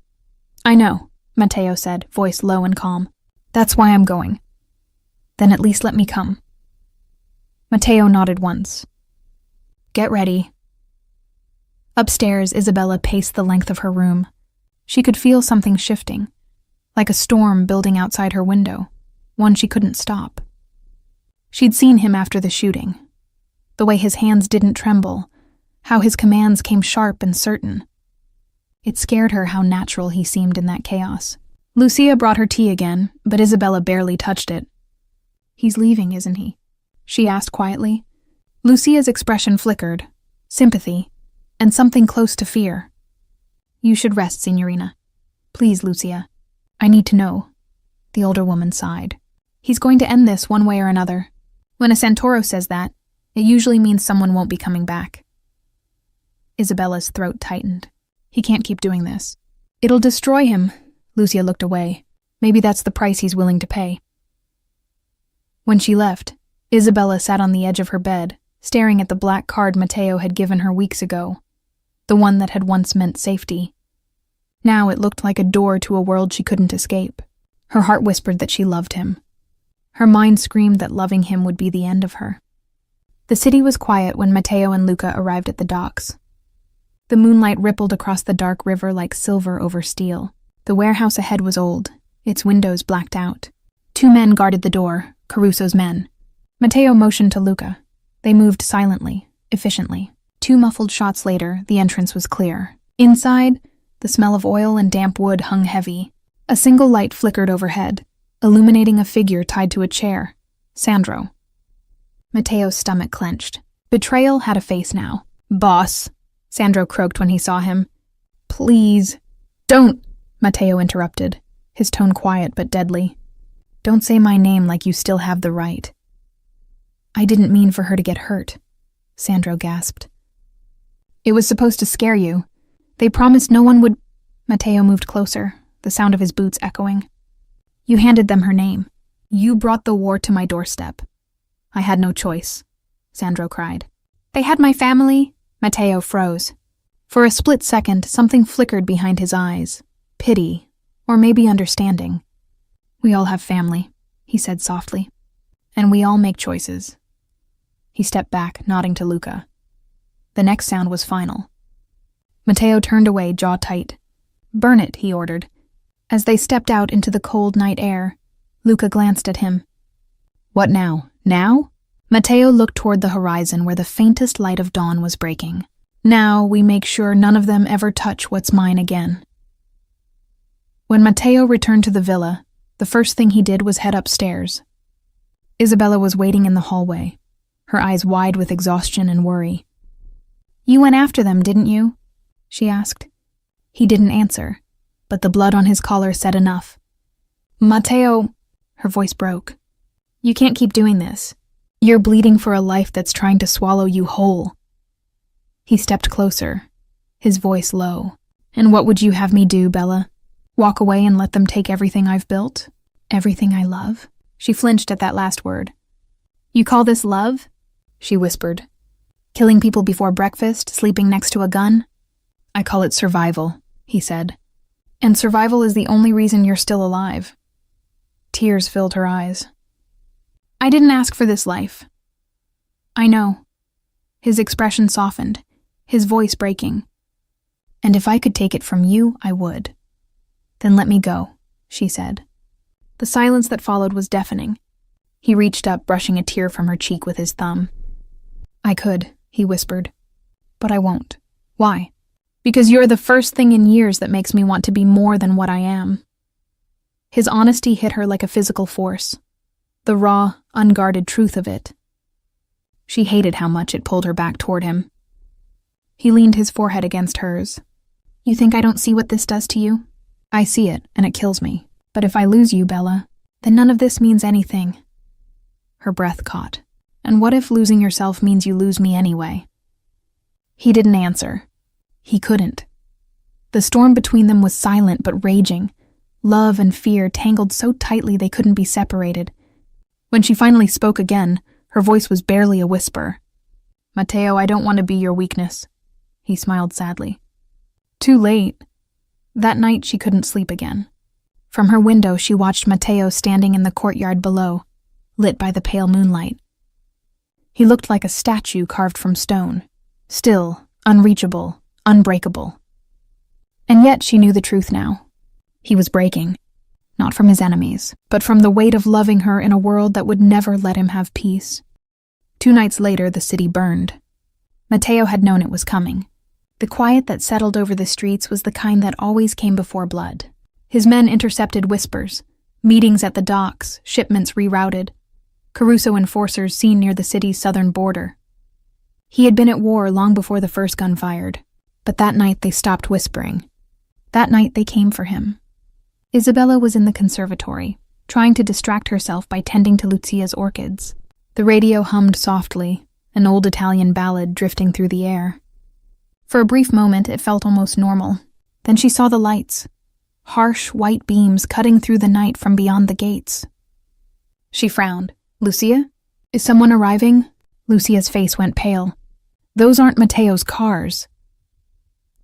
"I know," Matteo said, voice low and calm. "That's why I'm going." "Then at least let me come." Matteo nodded once. "Get ready." Upstairs, Isabella paced the length of her room. She could feel something shifting, like a storm building outside her window, one she couldn't stop. She'd seen him after the shooting. The way his hands didn't tremble, how his commands came sharp and certain. It scared her how natural he seemed in that chaos. Lucia brought her tea again, but Isabella barely touched it. "He's leaving, isn't he?" she asked quietly. Lucia's expression flickered, sympathy, and something close to fear. "You should rest, Signorina. Please, Lucia. I need to know." The older woman sighed. "He's going to end this one way or another. When a Santoro says that, it usually means someone won't be coming back." Isabella's throat tightened. "He can't keep doing this." "It'll destroy him." Lucia looked away. "Maybe that's the price he's willing to pay." When she left, Isabella sat on the edge of her bed, staring at the black card Matteo had given her weeks ago, the one that had once meant safety. Now it looked like a door to a world she couldn't escape. Her heart whispered that she loved him. Her mind screamed that loving him would be the end of her. The city was quiet when Matteo and Luca arrived at the docks. The moonlight rippled across the dark river like silver over steel. The warehouse ahead was old, its windows blacked out. 2 men guarded the door, Caruso's men. Matteo motioned to Luca. They moved silently, efficiently. 2 muffled shots later, the entrance was clear. Inside, the smell of oil and damp wood hung heavy. A single light flickered overhead, illuminating a figure tied to a chair. Sandro. Matteo's stomach clenched. Betrayal had a face now. "Boss," Sandro croaked when he saw him. "Please." "Don't," Matteo interrupted, his tone quiet but deadly. "Don't say my name like you still have the right." "I didn't mean for her to get hurt," Sandro gasped. "It was supposed to scare you. They promised no one would—" Matteo moved closer, the sound of his boots echoing. "You handed them her name. You brought the war to my doorstep." "I had no choice," Sandro cried. "They had my family." Matteo froze. For a split second, something flickered behind his eyes. Pity, or maybe understanding. "We all have family," he said softly. "And we all make choices." He stepped back, nodding to Luca. The next sound was final. Matteo turned away, jaw tight. "Burn it," he ordered. As they stepped out into the cold night air, Luca glanced at him. "What now? Now?" Matteo looked toward the horizon where the faintest light of dawn was breaking. "Now we make sure none of them ever touch what's mine again." When Matteo returned to the villa, the first thing he did was head upstairs. Isabella was waiting in the hallway, her eyes wide with exhaustion and worry. "You went after them, didn't you?" she asked. He didn't answer, but the blood on his collar said enough. "Matteo," her voice broke. "You can't keep doing this. You're bleeding for a life that's trying to swallow you whole." He stepped closer, his voice low. "And what would you have me do, Bella? Walk away and let them take everything I've built? Everything I love?" She flinched at that last word. "You call this love?" she whispered. "Killing people before breakfast, sleeping next to a gun?" "I call it survival," he said. "And survival is the only reason you're still alive." Tears filled her eyes. "I didn't ask for this life." "I know." His expression softened, his voice breaking. And if I could take it from you, I would. Then let me go, she said. The silence that followed was deafening. He reached up, brushing a tear from her cheek with his thumb. I could, he whispered. But I won't. Why? Because you're the first thing in years that makes me want to be more than what I am. His honesty hit her like a physical force. The raw, unguarded truth of it. She hated how much it pulled her back toward him. He leaned his forehead against hers. You think I don't see what this does to you? I see it, and it kills me. But if I lose you, Bella, then none of this means anything. Her breath caught. And what if losing yourself means you lose me anyway? He didn't answer. He couldn't. The storm between them was silent but raging. Love and fear tangled so tightly they couldn't be separated. When she finally spoke again, her voice was barely a whisper. Mateo, I don't want to be your weakness. He smiled sadly. Too late. That night she couldn't sleep again. From her window she watched Mateo standing in the courtyard below, lit by the pale moonlight. He looked like a statue carved from stone, still, unreachable, unbreakable. And yet she knew the truth now. He was breaking, not from his enemies, but from the weight of loving her in a world that would never let him have peace. 2 nights later, the city burned. Mateo had known it was coming. The quiet that settled over the streets was the kind that always came before blood. His men intercepted whispers, meetings at the docks, shipments rerouted, Caruso enforcers seen near the city's southern border. He had been at war long before the first gun fired, but that night they stopped whispering. That night they came for him. Isabella was in the conservatory, trying to distract herself by tending to Lucia's orchids. The radio hummed softly, an old Italian ballad drifting through the air. For a brief moment it felt almost normal. Then she saw the lights, harsh white beams cutting through the night from beyond the gates. She frowned. Lucia? Is someone arriving? Lucia's face went pale. Those aren't Mateo's cars.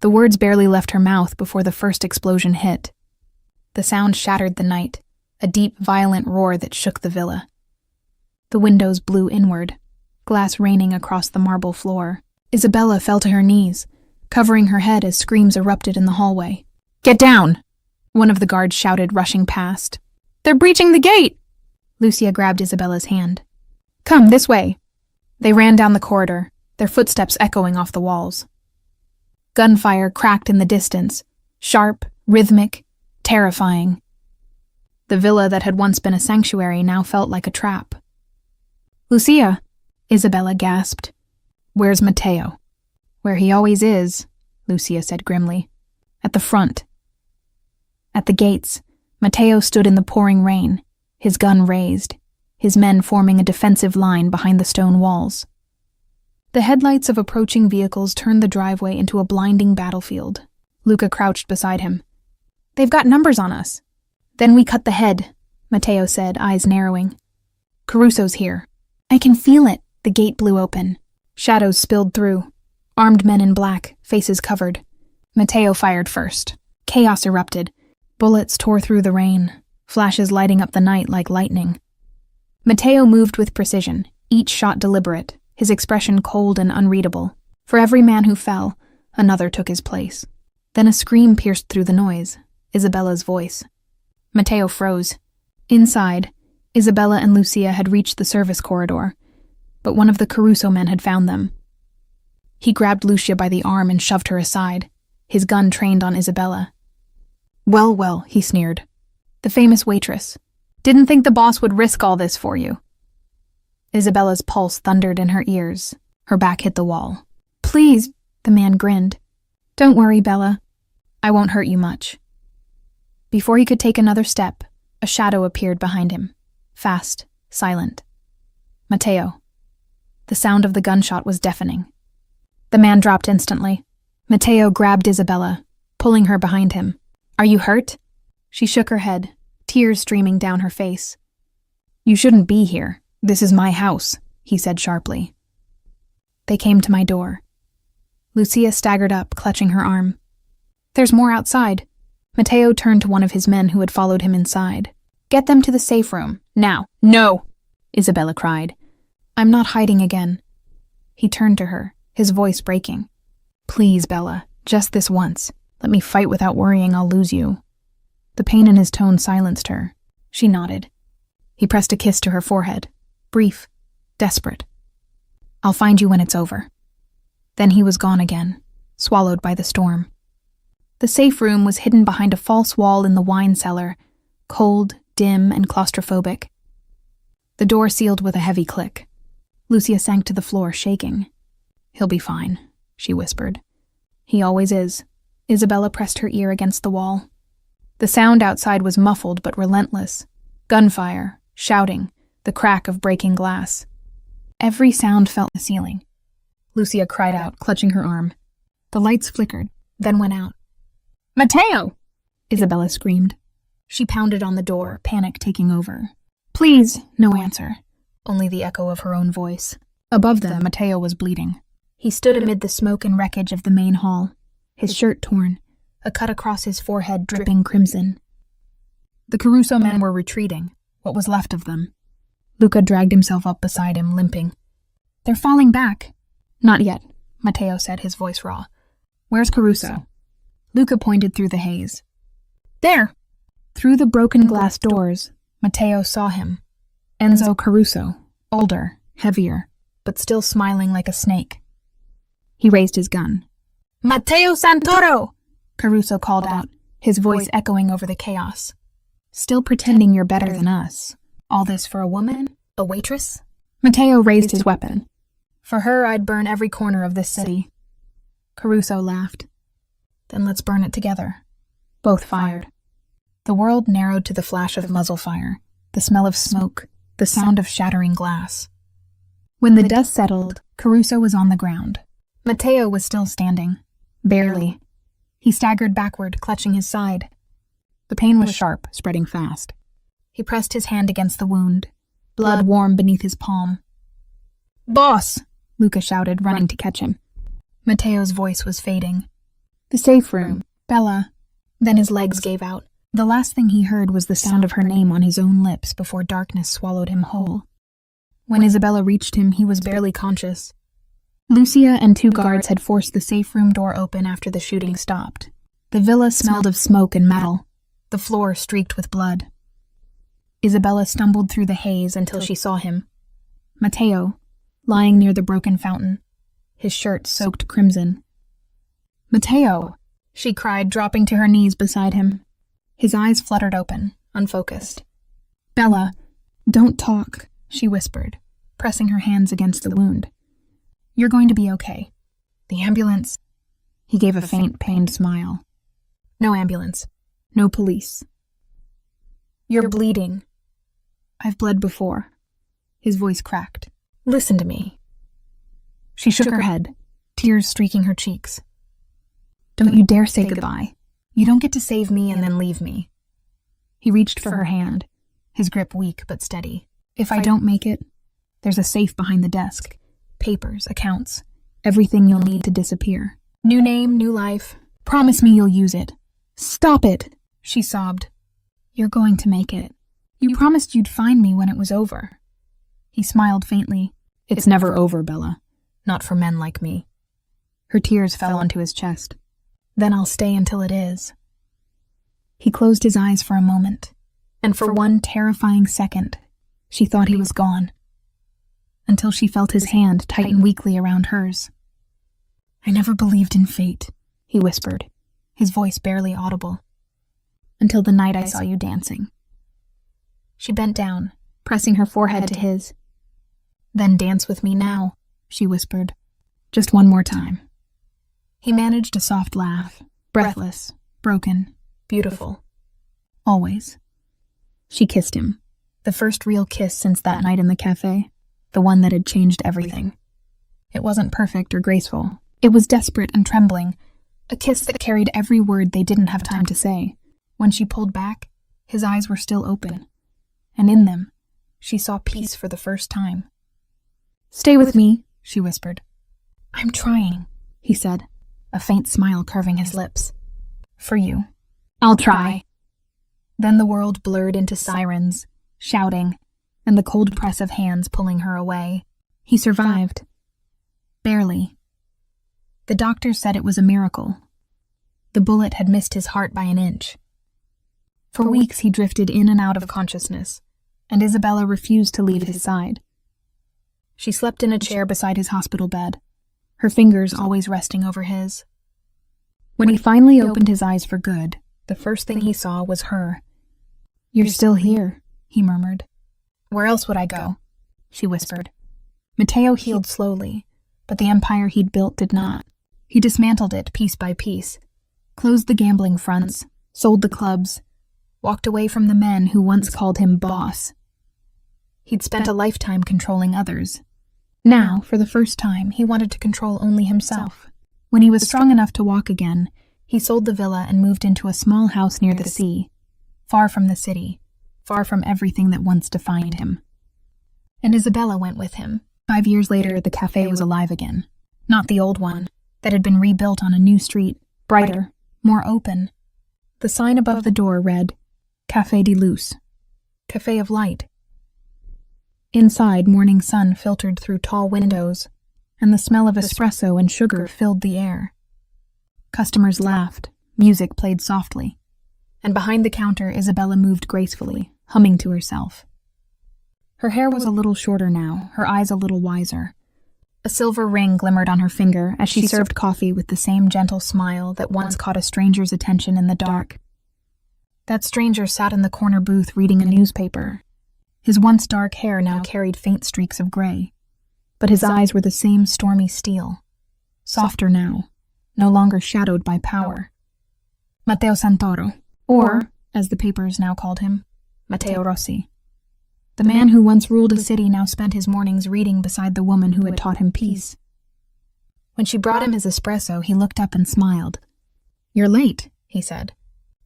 The words barely left her mouth before the first explosion hit. The sound shattered the night, a deep, violent roar that shook the villa. The windows blew inward, glass raining across the marble floor. Isabella fell to her knees, covering her head as screams erupted in the hallway. Get down! One of the guards shouted, rushing past. They're breaching the gate! Lucia grabbed Isabella's hand. Come, this way. They ran down the corridor, their footsteps echoing off the walls. Gunfire cracked in the distance, sharp, rhythmic, terrifying. The villa that had once been a sanctuary now felt like a trap. Lucia, Isabella gasped. Where's Mateo? Where he always is, Lucia said grimly. At the front. At the gates, Mateo stood in the pouring rain, his gun raised, his men forming a defensive line behind the stone walls. The headlights of approaching vehicles turned the driveway into a blinding battlefield. Luca crouched beside him. They've got numbers on us. Then we cut the head, Mateo said, eyes narrowing. Caruso's here. I can feel it. The gate blew open. Shadows spilled through. Armed men in black, faces covered. Mateo fired first. Chaos erupted. Bullets tore through the rain, flashes lighting up the night like lightning. Mateo moved with precision, each shot deliberate, his expression cold and unreadable. For every man who fell, another took his place. Then a scream pierced through the noise, Isabella's voice. Mateo froze. Inside, Isabella and Lucia had reached the service corridor, but one of the Caruso men had found them. He grabbed Lucia by the arm and shoved her aside, his gun trained on Isabella. Well, well, he sneered. The famous waitress. Didn't think the boss would risk all this for you. Isabella's pulse thundered in her ears. Her back hit the wall. Please, the man grinned. Don't worry, Bella. I won't hurt you much. Before he could take another step, a shadow appeared behind him. Fast, silent. Mateo. The sound of the gunshot was deafening. The man dropped instantly. Mateo grabbed Isabella, pulling her behind him. Are you hurt? She shook her head, tears streaming down her face. You shouldn't be here. This is my house, he said sharply. They came to my door. Lucia staggered up, clutching her arm. There's more outside. Mateo turned to one of his men who had followed him inside. Get them to the safe room, now. No, Isabella cried. I'm not hiding again. He turned to her, his voice breaking. Please, Bella, Just this once. Let me fight without worrying I'll lose you." The pain in his tone silenced her. She nodded. He pressed a kiss to her forehead. Brief, desperate. "I'll find you when it's over." Then he was gone again, swallowed by the storm. The safe room was hidden behind a false wall in the wine cellar, cold, dim, and claustrophobic. The door sealed with a heavy click. Lucia sank to the floor, shaking. "He'll be fine," she whispered. "He always is." Isabella pressed her ear against the wall. The sound outside was muffled but relentless. Gunfire, shouting, the crack of breaking glass. Every sound fell on the ceiling. Lucia cried out, clutching her arm. The lights flickered, then went out. "Matteo!" Isabella screamed. She pounded on the door, panic taking over. "Please!" No answer. Only the echo of her own voice. Above them, Matteo was bleeding. He stood amid the smoke and wreckage of the main hall, his shirt torn, a cut across his forehead dripping crimson. The Caruso men were retreating, what was left of them. Luca dragged himself up beside him, limping. "They're falling back." "Not yet," Matteo said, his voice raw. "Where's Caruso?" Luca pointed through the haze. "There!" Through the broken glass doors, Matteo saw him. Enzo Caruso, older, heavier, but still smiling like a snake. He raised his gun. "Matteo Santoro!" Caruso called out, his voice echoing over the chaos. "Still pretending you're better than us. All this for a woman? A waitress?" Matteo raised his weapon. "For her, I'd burn every corner of this city." Caruso laughed. "Then let's burn it together." Both fired. The world narrowed to the flash of muzzle fire, the smell of smoke, the sound of shattering glass. When the dust settled, Caruso was on the ground. Matteo was still standing. Barely. He staggered backward, clutching his side. The pain was sharp, spreading fast. He pressed his hand against the wound, blood warm beneath his palm. "Boss!" Luca shouted, running to catch him. Matteo's voice was fading. "The safe room. Bella." Then his legs gave out. The last thing he heard was the sound of her name on his own lips before darkness swallowed him whole. When Isabella reached him, he was barely conscious. Lucia and two guards had forced the safe room door open after the shooting stopped. The villa smelled of smoke and metal, the floor streaked with blood. Isabella stumbled through the haze until she saw him. Matteo, lying near the broken fountain, his shirt soaked crimson. "Matteo!" she cried, dropping to her knees beside him. His eyes fluttered open, unfocused. "Bella, don't talk," she whispered, pressing her hands against the wound. "You're going to be okay. The ambulance..." He gave a faint, pained smile. "No ambulance. No police." "You're bleeding." "I've bled before." His voice cracked. "Listen to me." She shook her head, tears streaking her cheeks. "Don't you dare say goodbye. You don't get to save me and then leave me." He reached for her hand, his grip weak but steady. "If I don't make it, there's a safe behind the desk. Papers, accounts, everything you'll need to disappear. New name, new life. Promise me you'll use it." "Stop it," she sobbed. "You're going to make it. You promised you'd find me when it was over." He smiled faintly. "It's never over, Bella. Not for men like me." Her tears fell onto his chest. "Then I'll stay until it is." He closed his eyes for a moment, and for one terrifying second, she thought he was gone, until she felt his hand tighten weakly around hers. "I never believed in fate," he whispered, his voice barely audible. "Until the night I saw you dancing." She bent down, pressing her forehead to his. "Then dance with me now," she whispered. "Just one more time." He managed a soft laugh, breathless, broken, beautiful. "Always." She kissed him, the first real kiss since that night in the cafe, the one that had changed everything. It wasn't perfect or graceful. It was desperate and trembling, a kiss that carried every word they didn't have time to say. When she pulled back, his eyes were still open, and in them, she saw peace for the first time. "Stay with me," she whispered. "I'm trying," he said, a faint smile curving his lips. "For you." "I'll try." Then the world blurred into sirens, shouting, and the cold press of hands pulling her away. He survived. Barely. The doctors said it was a miracle, The bullet had missed his heart by an inch. For weeks he drifted in and out of consciousness, and Isabella refused to leave his side. She slept in a chair beside his hospital bed, her fingers always resting over his. When he finally opened his eyes for good, the first thing he saw was her. "You're still here," he murmured. "Where else would I go?" she whispered. Matteo healed slowly, but the empire he'd built did not. He dismantled it piece by piece, closed the gambling fronts, sold the clubs, walked away from the men who once called him boss. He'd spent a lifetime controlling others. Now, for the first time, he wanted to control only himself. When he was strong enough to walk again, he sold the villa and moved into a small house near the sea, far from the city, far from everything that once defined him. And Isabella went with him. 5 years later, the cafe was alive again. Not the old one, that had been rebuilt on a new street, brighter, more open. The sign above the door read, Café de Luz, Cafe of Light. Inside, morning sun filtered through tall windows, and the smell of espresso and sugar filled the air. Customers laughed, music played softly, and behind the counter Isabella moved gracefully, humming to herself. Her hair was a little shorter now, her eyes a little wiser. A silver ring glimmered on her finger as she served coffee with the same gentle smile that once caught a stranger's attention in the dark. That stranger sat in the corner booth reading a newspaper. His once dark hair now carried faint streaks of gray, but his eyes were the same stormy steel, softer now, no longer shadowed by power. Matteo Santoro, or, as the papers now called him, Matteo Rossi. The man who once ruled a city now spent his mornings reading beside the woman who had taught him peace. When she brought him his espresso, he looked up and smiled. "You're late," he said.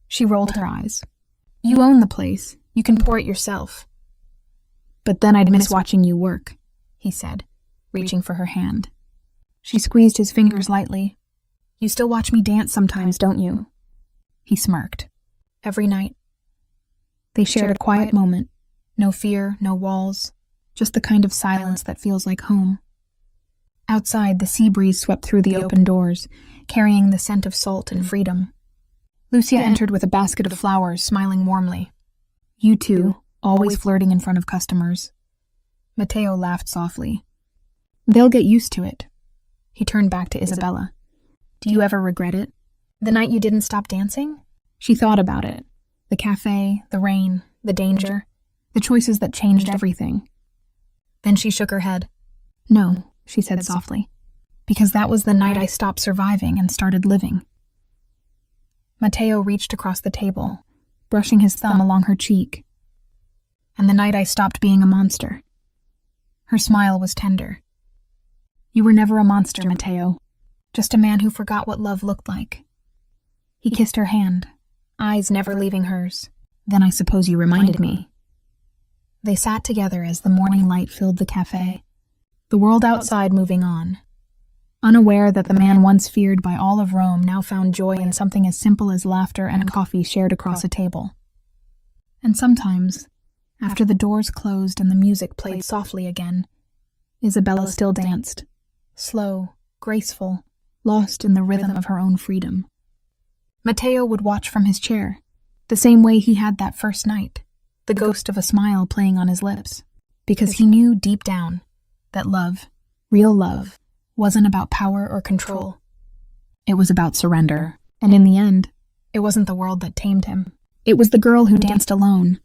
She rolled her eyes. "You own the place. You can pour it yourself." "But then I'd miss watching you work," he said, reaching for her hand. She squeezed his fingers lightly. "You still watch me dance sometimes, don't you?" He smirked. "Every night." They shared a quiet moment. No fear, no walls, just the kind of silence that feels like home. Outside, the sea breeze swept through the open doors, carrying the scent of salt and freedom. Lucia entered with a basket of flowers, smiling warmly. "You two, always flirting in front of customers." Matteo laughed softly. "They'll get used to it." He turned back to Isabella. "Do you ever regret it? The night you didn't stop dancing?" She thought about it. The cafe, the rain, the danger, the choices that changed everything. Then she shook her head. "No," she said softly, "because that was the night I stopped surviving and started living." Matteo reached across the table, brushing his thumb along her cheek. "And the night I stopped being a monster." Her smile was tender. "You were never a monster, Matteo. Just a man who forgot what love looked like." He kissed her hand, eyes never leaving hers. "Then I suppose you reminded me." They sat together as the morning light filled the cafe, the world outside moving on. Unaware that the man once feared by all of Rome now found joy in something as simple as laughter and coffee shared across a table. And sometimes, after the doors closed and the music played softly again, Isabella still danced, slow, graceful, lost in the rhythm of her own freedom. Matteo would watch from his chair, the same way he had that first night, the ghost of a smile playing on his lips, because he knew deep down that love, real love, wasn't about power or control. It was about surrender, and in the end, it wasn't the world that tamed him. It was the girl who danced alone,